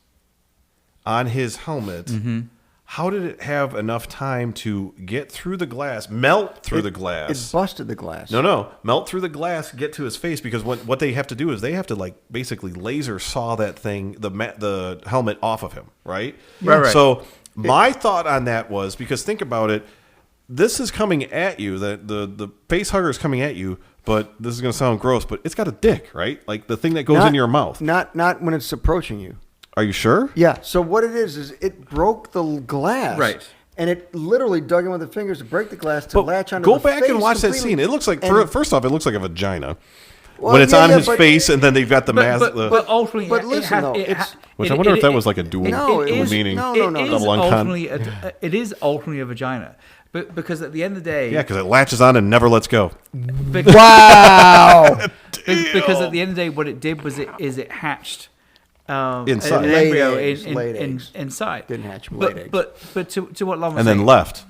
on his helmet. Mm-hmm. How did it have enough time to get through the glass, melt through the glass? It busted the glass. No, melt through the glass, get to his face, because what they have to do is they have to like basically laser saw that thing, the helmet off of him, right? Right. So my thought on that was, because think about it, this is coming at you, the face hugger is coming at you, but this is going to sound gross, but it's got a dick, right? Like the thing that goes in your mouth. Not when it's approaching you. Are you sure? Yeah. So what it is it broke the glass. Right. And it literally dug in with the fingers to break the glass to latch onto go the back face and watch that completely. scene. It looks like, first off, it looks like a vagina. Well, when it's on his but- face, and then they've got the mask. But ultimately, but listen, though, it's- Which I wonder if that was like a dual meaning. No. It is ultimately a vagina. But because at the end of the day, Yeah, because it latches on and never lets go. Wow. because at the end of the day, what it did was it hatched Inside. an Laid embryo eggs, laid eggs. inside. Didn't hatch, laid eggs. But to what Lon was And saying, then left.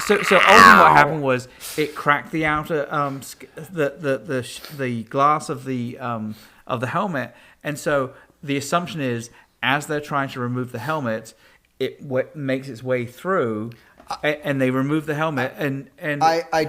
So ultimately what happened was it cracked the outer the glass of the helmet, and so the assumption is as they're trying to remove the helmet, it makes its way through, and they remove the helmet, and I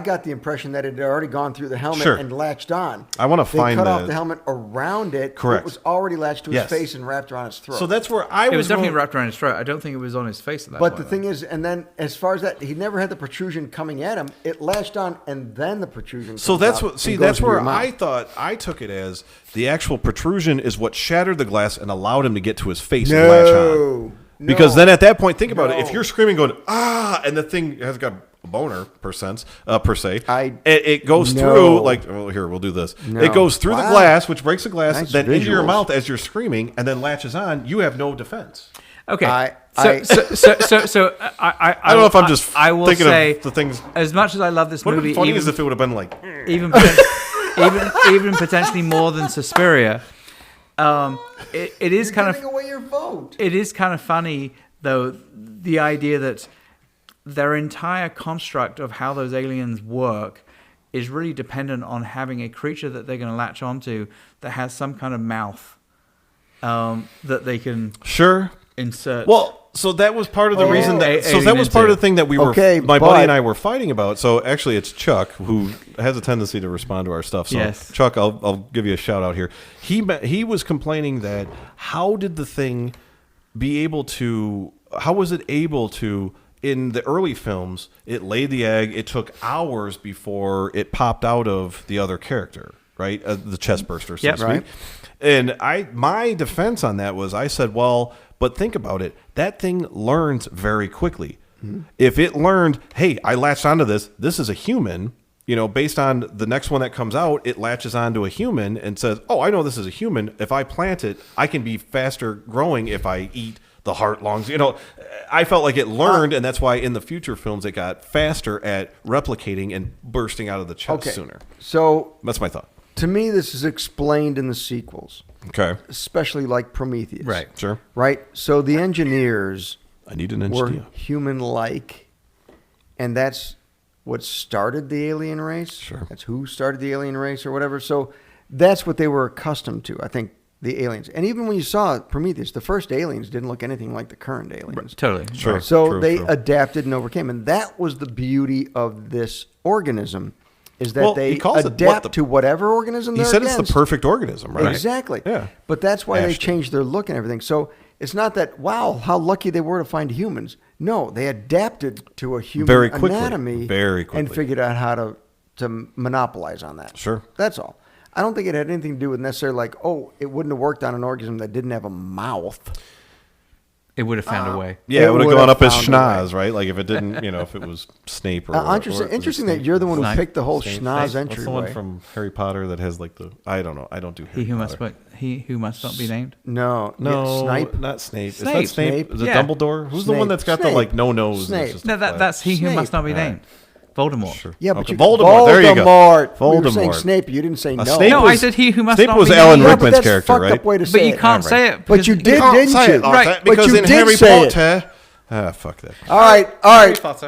got the impression that it had already gone through the helmet Sure. and latched on. I want to find They cut that. off the helmet around it. Correct. It was already latched to his Yes. face and wrapped around his throat. So that's where I was. it was definitely going- wrapped around his throat. I don't think it was on his face at that But point. the thing is, and then as far as that, he never had the protrusion coming at him. It latched on, and then the protrusion. So comes that's out what. and See, goes that's into where your mouth. I thought I took it as the actual protrusion is what shattered the glass and allowed him to get to his face and latch on. Because then at that point, think about it. If you're screaming, going and the thing has got a boner per se, it goes through like. Well, here we'll do this. No. It goes through the Wow. glass, which breaks the glass, Nice then into your visuals. mouth as you're screaming, and then latches on. You have no defense. Okay. I I don't know if I'm just I will thinking say, of the things. as much as I love this What would movie, be funny even, is if it would have been like. even potentially more than Suspiria, it is You're kind giving of away your vote. it is kind of funny though, the idea that their entire construct of how those aliens work is really dependent on having a creature that they're going to latch onto that has some kind of mouth that they can Sure. insert. Well, so that was part of the reason that. So Alien that was part of into. the thing that we were. Okay, my but- buddy and I were fighting about. So actually, it's Chuck who has a tendency to respond to our stuff. So Yes. Chuck, I'll give you a shout out here. He was complaining that how did the thing be able to? How was it able to? In the early films, it laid the egg. It took hours before it popped out of the other character, right? The chest burster, so Yep. to speak. Right. And my defense on that was I said, well, but think about it. That thing learns very quickly. Mm-hmm. If it learned, hey, I latched onto this. This is a human. Based on the next one that comes out, it latches onto a human and says, oh, I know this is a human. If I plant it, I can be faster growing if I eat the heart, lungs. I felt like it learned, and that's why in the future films it got faster at replicating and bursting out of the chest sooner. So That's my thought. to me, this is explained in the sequels, Okay. especially like Prometheus. Right. Sure. Right. So the engineers I need an were engineer. human-like, and that's what started the alien race. Sure. That's who started the alien race or whatever. So that's what they were accustomed to, I think, the aliens. And even when you saw Prometheus, the first aliens didn't look anything like the current aliens. totally. Sure. So they adapted and overcame. And that was the beauty of this organism, is that Well, he they calls it adapt to whatever organism He they're said against. it's the perfect organism, right? Exactly. Yeah. But that's why they Ashton. changed their look and everything. So it's not that, wow, how lucky they were to find humans. No, they adapted to a human Very quickly. anatomy Very quickly. and figured out how to monopolize on that. Sure. That's all. I don't think it had anything to do with necessarily like, oh, it wouldn't have worked on an organism that didn't have a mouth. It would have found a way. Yeah, It it would have would gone have up as found a way. schnoz, right? Like if it didn't, if it was Snape or. Interesting that you're the one who Snape. picked the whole Snape. schnoz What's the entryway. one from Harry Potter that has like the? I don't know. I don't do Harry Potter. He who must not be named. No, No, Snipe. not Snape. Is Snape. that Snape? Snape. Is it Yeah. Dumbledore? Who's the Snape. one that's got the Snape. like no nose? and Snape. it's just No, a flat- that's he who Snape. must not be All right. named. Voldemort. Sure. Yeah, but Okay, you Voldemort. There you go. We were saying Voldemort. Snape. You didn't say no. Snape No, was- I said he who must Snape not was be Alan named. Yeah, Rickman's but that's character, fucked right? up way to But say you it. can't say it. But you because- did, can't didn't say you? it like that But because you in did Harry say it. Potter, Fuck that. All right.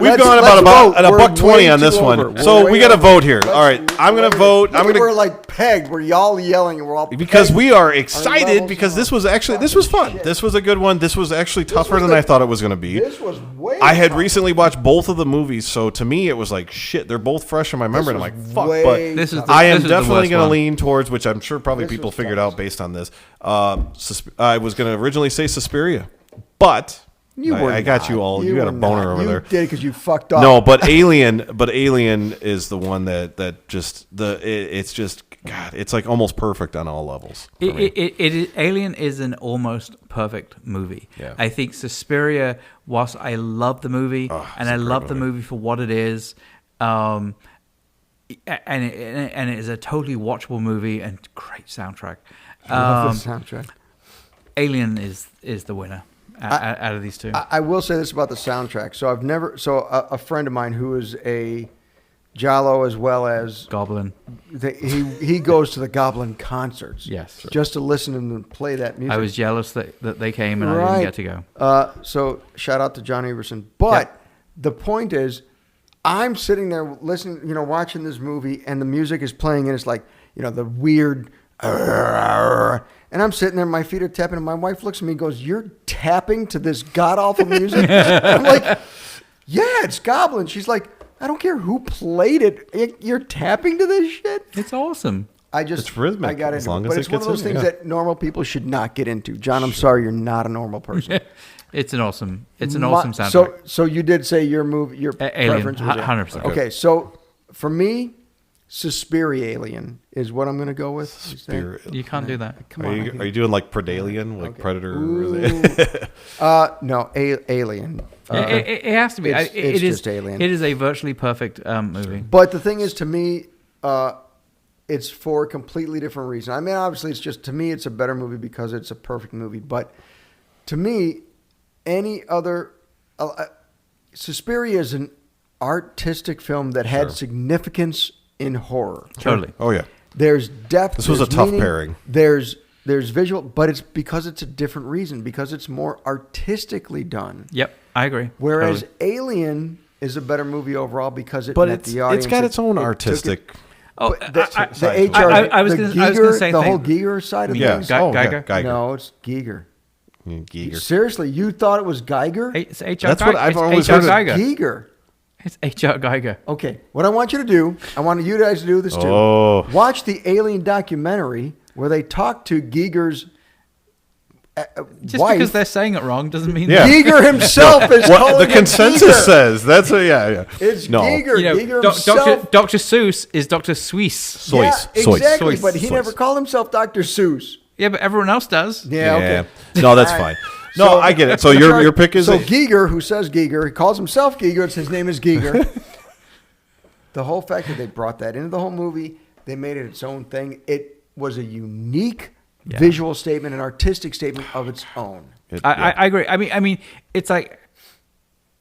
We've gone about a $1.20 on this one, so we got to vote here. All right, I'm gonna vote. We're like pegged. We're y'all yelling, and we're all because pegged. we are excited because this was fun. Shit. This was a good one. This was actually tougher than I thought it was gonna be. This was way. I had recently watched both of the movies, so to me it was like shit. They're both fresh in my memory. And I'm like, fuck. But I am definitely gonna lean towards, which I'm sure probably people figured out based on this. I was gonna originally say Suspiria, but. I got you all. You got a boner over there. You did because you fucked up. No, but Alien is the one that just it's just God. It's like almost perfect on all levels. Alien is an almost perfect movie. Yeah. I think Suspiria, whilst I love the movie and I love the movie for what it is, and it is a totally watchable movie and great soundtrack. Love the soundtrack. Alien is the winner. Out of these two, I will say this about the soundtrack. So a friend of mine who is a Giallo as well as Goblin. He goes to the Goblin concerts. Yes, just to listen to them play that music. I was jealous that they came and I didn't get to go. So shout out to John Everson. But the point is, I'm sitting there listening, watching this movie, and the music is playing, and it's like, the weird. And I'm sitting there, my feet are tapping, and my wife looks at me and goes, "You're tapping to this god-awful music?" I'm like, "Yeah, it's Goblin." She's like, "I don't care who played it. You're tapping to this shit?" It's awesome. It's rhythmic. I got as into long it. as But it's one of those things that normal people should not get into. John, I'm sorry, you're not a normal person. It's an awesome soundtrack. So you did say your Alien, preference was 100%. Okay, so for me, Suspiria Alien is what I'm going to go with. Suspiria. You can't do that. Come Are on. you doing like Predalien, like Predator? No, Alien. It has to be. It's just Alien. It is a virtually perfect movie. But the thing is, to me, it's for a completely different reason. I mean, obviously, it's just, to me, it's a better movie because it's a perfect movie. But to me, any other... Suspiria is an artistic film that had significance in horror. Totally. Oh, yeah. There's depth. This was a tough pairing. There's visual, but it's because it's a different reason, because it's more artistically done. Yep, I agree. Whereas Alien is a better movie overall because it But met the audience. it's got its own artistic... Oh, the HR, I was going to say the whole Giger side of things. Geiger? Geiger. No, it's Giger. Giger. Seriously, you thought it was Geiger? It's H.R. That's what I've always H.R. heard. Geiger. Giger. It's H.R. Geiger. Okay, what I want you to do, I want you guys to do this too. Oh. Watch the Alien documentary where they talk to Giger's Just wife. because they're saying it wrong doesn't mean Yeah. Giger himself is What calling the it consensus Giger. says. That's a yeah. It's no. Giger. Giger himself. Dr. Seuss is Dr. Seuss. Yeah, Sois. exactly, Sois. but he Sois. never called himself Dr. Seuss. Yeah, but everyone else does. Yeah, okay. No, that's All right. fine. No, I get it. So your pick is so Giger, who says Giger, he calls himself Giger. His name is Giger. The whole fact that they brought that into the whole movie, they made it its own thing. It was a unique visual statement, an artistic statement of its own. I agree. I mean, it's like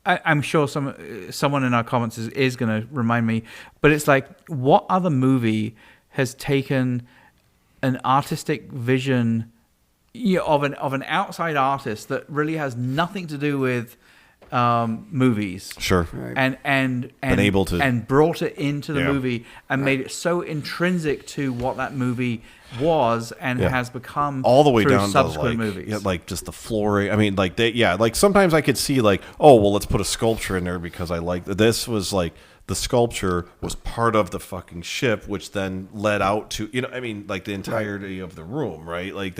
I'm sure someone in our comments is going to remind me, but it's like, what other movie has taken an artistic vision of an outside artist that really has nothing to do with movies? Sure. Right. And Been able to- and brought it into the Yeah. movie and made it so intrinsic to what that movie was and has become all the way through down to subsequent like, movies. like just the flooring. I mean, like like sometimes I could see like, oh well, let's put a sculpture in there because I like this was like the sculpture was part of the fucking ship, which then led out to I mean, like the entirety of the room, right? Like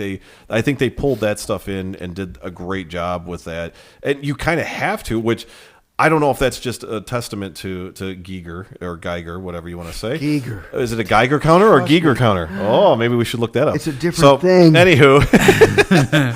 I think they pulled that stuff in and did a great job with that, and you kind of have to, which. I don't know if that's just a testament to Giger or Geiger, whatever you want to say. Giger. Is it a Geiger counter or a Giger counter? Oh, maybe we should look that up. It's a different thing. Anywho,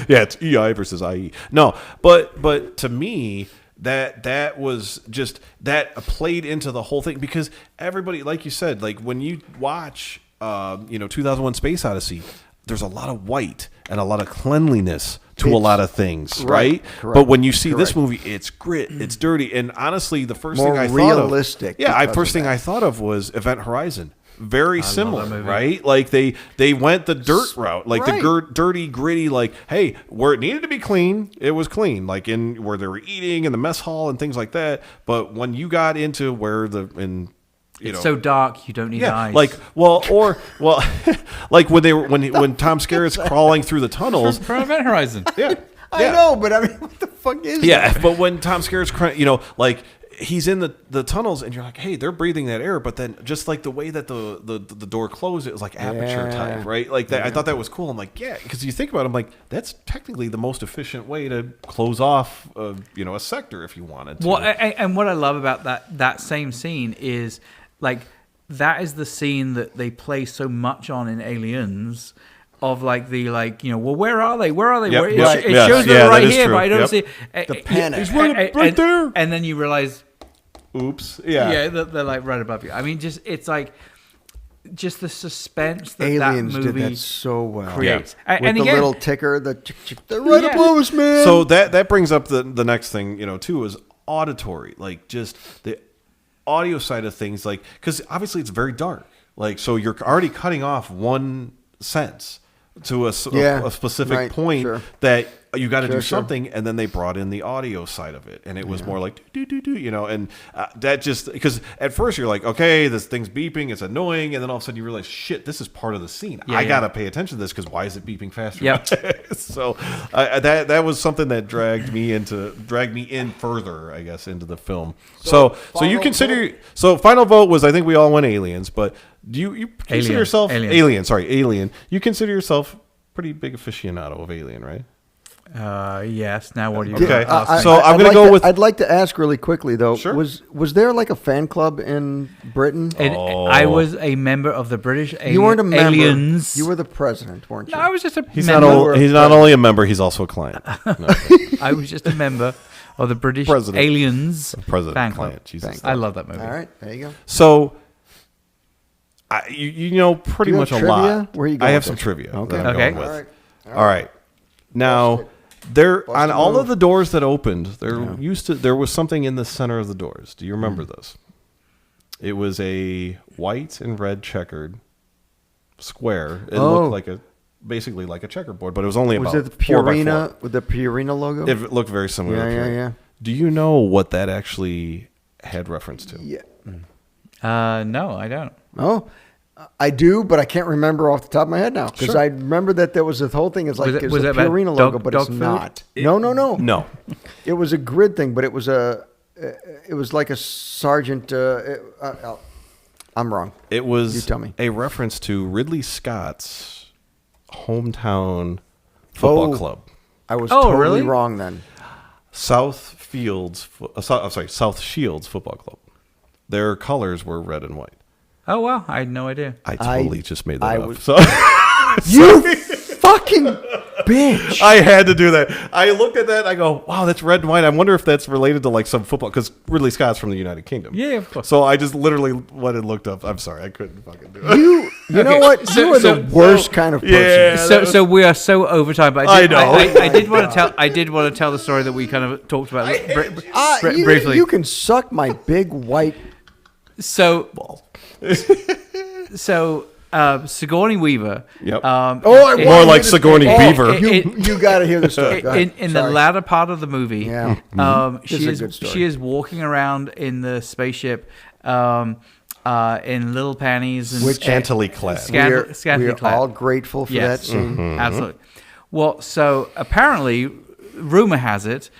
yeah, it's EI versus IE. No, but to me, that was just that played into the whole thing because everybody, like you said, like when you watch, 2001: Space Odyssey, there's a lot of white and a lot of cleanliness to a lot of things, right? Correct. But when you see this movie, it's grit, it's dirty, and honestly, the first More thing I realistic thought of, because first of thing that. I thought of was Event Horizon. very similar, right? Like they went the dirt route, like the dirty, gritty. Like, hey, where it needed to be clean, it was clean. Like in where they were eating in the mess hall and things like that. But when you got into where it's so dark you don't need eyes. Like like when Tom Skerritt's crawling through the tunnels from Event Horizon. Yeah. I know, but I mean, what the fuck is that? Yeah, but when Tom Skerritt's like he's in the tunnels and you're like, hey, they're breathing that air, but then just like the way that the door closed, it was like aperture type, right? Like that. I thought that was cool. I'm like, yeah, because you think about it, I'm like, that's technically the most efficient way to close off a sector if you wanted to. Well, and what I love about that same scene is like that is the scene that they play so much on in Aliens. Of like well, where are they? Where are they? Yep. It shows them right here, but I don't see the panic. He's right there. And then you realize, oops, yeah, they're like right above you. I mean, it's like just the suspense that Aliens that movie did that so well. creates. With and the again, little ticker, they're right above us, man. So that brings up the next thing, too, is auditory, like just the audio side of things, like because obviously it's very dark, like so you're already cutting off one sense to a specific point that you got to do something, and then they brought in the audio side of it, and it was more like do, and that just because at first you're like, okay, this thing's beeping, it's annoying, and then all of a sudden you realize, shit, this is part of the scene. I gotta pay attention to this because why is it beeping faster? Yep. So that was something that dragged me in further, I guess, into the film. So you consider final vote was, I think we all went Aliens, but do you consider yourself Alien? You consider yourself pretty big aficionado of Alien, right? Yes. Now what do you? Okay. I'm going to go with. I'd like to ask really quickly though. Sure. Was there like a fan club in Britain? I was a member of the British Aliens. You weren't a member. Aliens. You were the president, weren't you? No, I was just a. He's member. He's not only a member; he's also a client. No. I was just a member of the British Aliens fan club. Jesus, I love that movie. All right, there you go. So. You know pretty much a lot. Where are you going? I have some trivia. Okay. That I'm going with. All right. Now, on all of the doors that opened, there was something in the center of the doors. Do you remember this? It was a white and red checkered square. It looked basically like a checkerboard, but it was only about 4 by 4. Was it Purina with the Purina logo? It looked very similar. Yeah. Do you know what that actually had reference to? Yeah. No, I don't. Oh, I do, but I can't remember off the top of my head now because I remember that there was this whole thing. It's like it was a Purina logo, but it's not. No. It was a grid thing, but it was like a sergeant. I'm wrong. It was you tell me. A reference to Ridley Scott's hometown football club. I was totally wrong then. South Shields Football Club. Their colors were red and white. Oh, wow. I had no idea. I totally just made that up. You fucking bitch. I had to do that. I looked at that and I go, wow, that's red and white. I wonder if that's related to like some football, because Ridley Scott's from the United Kingdom. Yeah, of course. So I just literally went and looked up. I'm sorry. I couldn't fucking do it. You know what? You are the worst kind of person. Yeah, so we are so over time. But I know. I did want to tell the story that we kind of talked about briefly. You can suck my big white ball. Sigourney Weaver. Yep. More like Sigourney Beaver. You got to hear the story. In the latter part of the movie, she is walking around in the spaceship in little panties and scantily clad. We are all grateful for that scene. Mm-hmm. Absolutely. Well, so apparently, rumor has it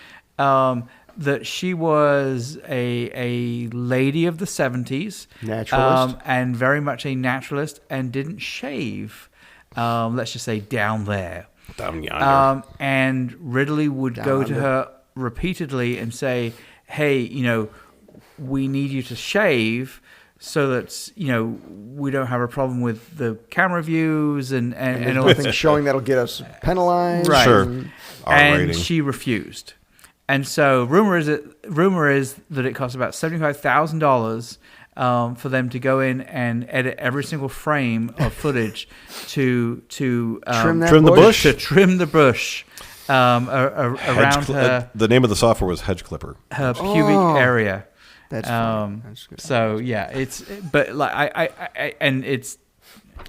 that she was a lady of the 70s. Naturalist. And very much a naturalist and didn't shave, let's just say down there. Down yonder. And Ridley would go to her repeatedly and say, hey, we need you to shave so that, we don't have a problem with the camera views and all things showing that'll get us penalized. Right. Sure. And she refused. And so rumor is that it costs about $75,000 for them to go in and edit every single frame of footage to trim the bush around her. The name of the software was Hedge Clipper. Her pubic area. That's funny. That's good. So yeah, but like I and it's.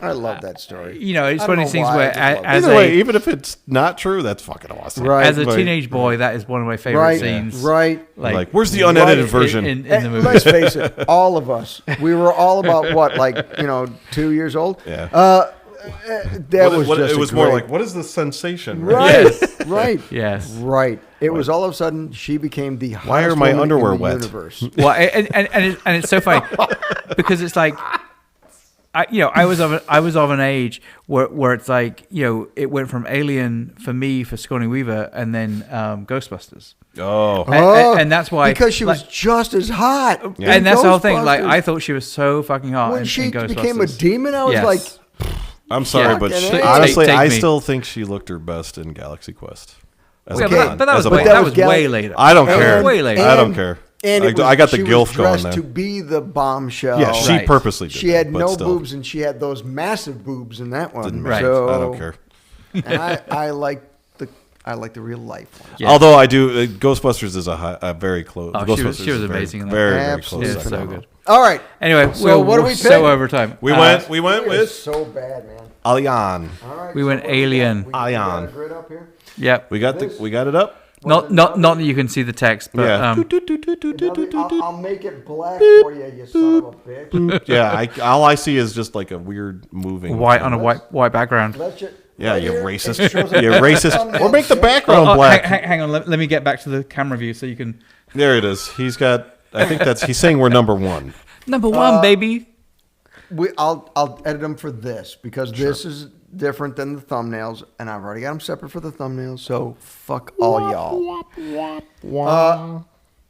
I love that story. It's one of these things where, either way, even if it's not true, that's fucking awesome. Right. As a teenage boy, that is one of my favorite scenes. Right. Like, where's the unedited version in the movie? Let's face it, all of us. We were all about what, 2 years old? Yeah. It was more like, what is the sensation? Right. Yes. Right. Yes. Right. It was all of a sudden she became the hottest Why are my woman underwear in the wet? universe. Well, and it's so funny because it's like, I was of an age where it's like, it went from Alien for me for Sigourney Weaver and then Ghostbusters. Oh. And that's why, because she was just as hot. And that's the whole thing. Like, Ghostbusters. I thought she was so fucking hot. When in she Ghostbusters. became a demon, I was like, I'm sorry, Yeah. but Fucking honestly, take I me. still think she looked her best in Galaxy Quest. As a Yeah, blonde. but that As was a way, blonde. that was way later. I don't That was care. way later. I don't care. And I got the she gilf was going dressed there. to be the bombshell. Yeah, she Right. purposely did She that, had but no still. boobs, and she had those massive boobs in that one. Didn't Right. matter. So, I don't care. And I like the real life one. Yeah. Although I do, Ghostbusters is a very close. Oh, Ghostbusters she was is amazing in that. Very, very Absolutely close. It's so phenomenal. good. All right. Anyway, So what do we so pick? over time. We went It is with so bad, man. Alien. All right. We went what do got? Alien. We got Alien. a grid up here. Yep. We got it up. Not that you can see the text, but Yeah. I'll make it black for you, you son of a bitch. Yeah. All I see is just like a weird moving white on a white background. Let's just, Yeah, right you here, racist. it shows a You racist. thumbnail Or make the shit. background black. Hang on. Let me get back to the camera view so you can. There it is. He's got. I think he's saying we're number one. Number one, baby. I'll edit them for this because this is different than the thumbnails, and I've already got them separate for the thumbnails. So fuck all y'all.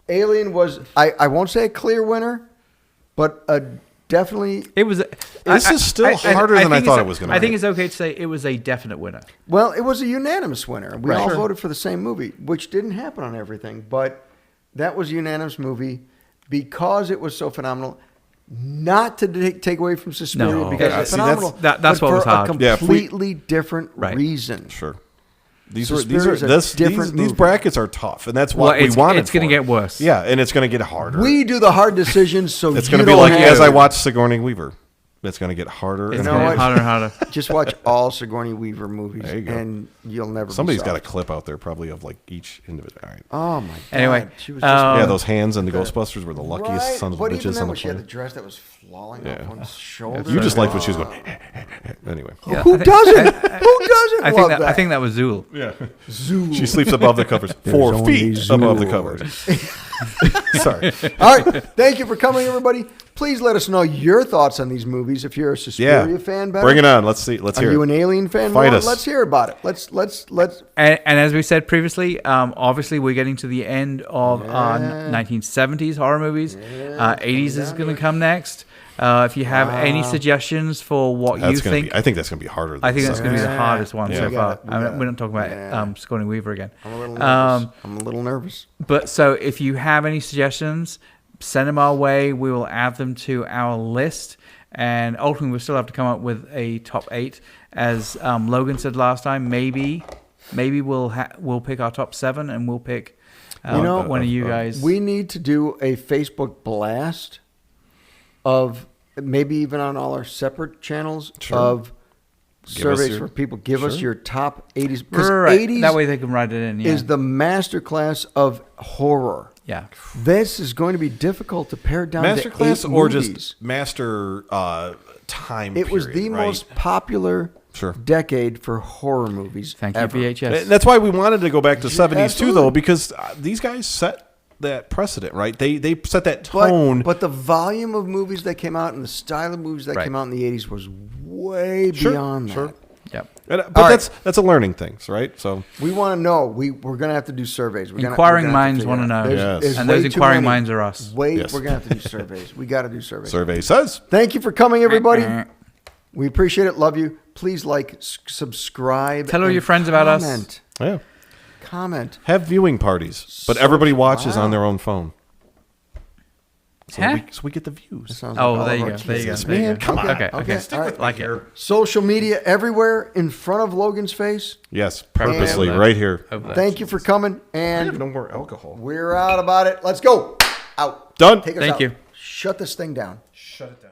Alien was I won't say a clear winner, but definitely. It was. This is still harder than I thought it was going to be. I think it's okay to say it was a definite winner. Well, it was a unanimous winner. We Right. all Sure. voted for the same movie, which didn't happen on everything, but that was a unanimous movie because it was so phenomenal. Not to take away from Suspiria No. because Yeah, it's see, phenomenal. that's but what was for hard. a Yeah, if we- completely different Right. reason. Sure. Suspiria's a different these movie. brackets are tough, and that's what we it's wanted. It's going to for. get worse. Yeah, and it's going to get harder. We do the hard decisions, so It's you going to be don't like have as to. I watch Sigourney Weaver. It's going to get harder It's and going to know get what? harder and harder. Just watch all Sigourney Weaver movies, There you go. and you'll never. Somebody's be got a soft. clip out there, probably of like each individual. All right. Oh my god! Anyway, she was just Yeah, those hands in the Ghostbusters were the luckiest right. sons of But even bitches then, on the when she had the planet. dress that was falling Yeah. off one's shoulder. You just liked when she was going. Anyway. Yeah, Who I think- doesn't? Who doesn't I love think I think that was Zool. Yeah. Zool. She sleeps above the covers, 4 only feet above the Zool. covers. Sorry. All right. Thank you for coming, everybody. Please let us know your thoughts on these movies. If you're a Suspiria Yeah. fan, better. Bring it on. Let's see. Let's Are hear you it. an Alien fan? Fight More? us. Let's hear about it. Let's. And as we said previously, obviously we're getting to the end of our 1970s horror movies. 80s is going to come next. If you have any suggestions for what That's you gonna think, be, I think that's going to be harder. Than I think that's going to be the Yeah. hardest one Yeah. so We far. got it. We got it. We're not talking about Sigourney Weaver again. I'm a little nervous. I'm a little nervous. But so if you have any suggestions, send them our way. We will add them to our list. And ultimately, we'll still have to come up with a top 8. As Logan said last time, maybe we'll pick our top 7 and we'll pick one of you guys. We need to do a Facebook blast of maybe even on all our separate channels of surveys for people. Give us your top 80s. Because Right. 80s That way they can write it in. Yeah. is the masterclass of horror. Yeah. This is going to be difficult to pare down to 8 Masterclass or movies. just master time It was period, the right? most popular decade for horror movies Thank ever. you, VHS. And that's why we wanted to go back to 70s too, Absolutely. though, because these guys set that precedent, right? They set that tone. But the volume of movies that came out and the style of movies that Right. came out in the 80s was way beyond that. Sure. Yep. But All that's a learning thing, right? So We want to know. We're going to have to do surveys. Inquiring minds want to know. Yes. And those inquiring minds are us. We're going to have to do surveys. We got to do surveys. survey says. Thank you for coming, everybody. We appreciate it. Love you. Please subscribe. Tell all and your friends about us. comment. Yeah. Comment. Have viewing parties, but everybody watches on their own phone. So, Huh? we get the views. Sounds like Oh, all there of you our go. There you go. kids. There you Man, go. come on. Okay. Okay. Okay. All right. Like it. Social media everywhere in front of Logan's face. Yes, purposely, And- right here. Over there. Thank you for coming, I have and no more alcohol. we're out about it. Let's go. Out. Done. Take us Thank out. you. Shut this thing down. Shut it down.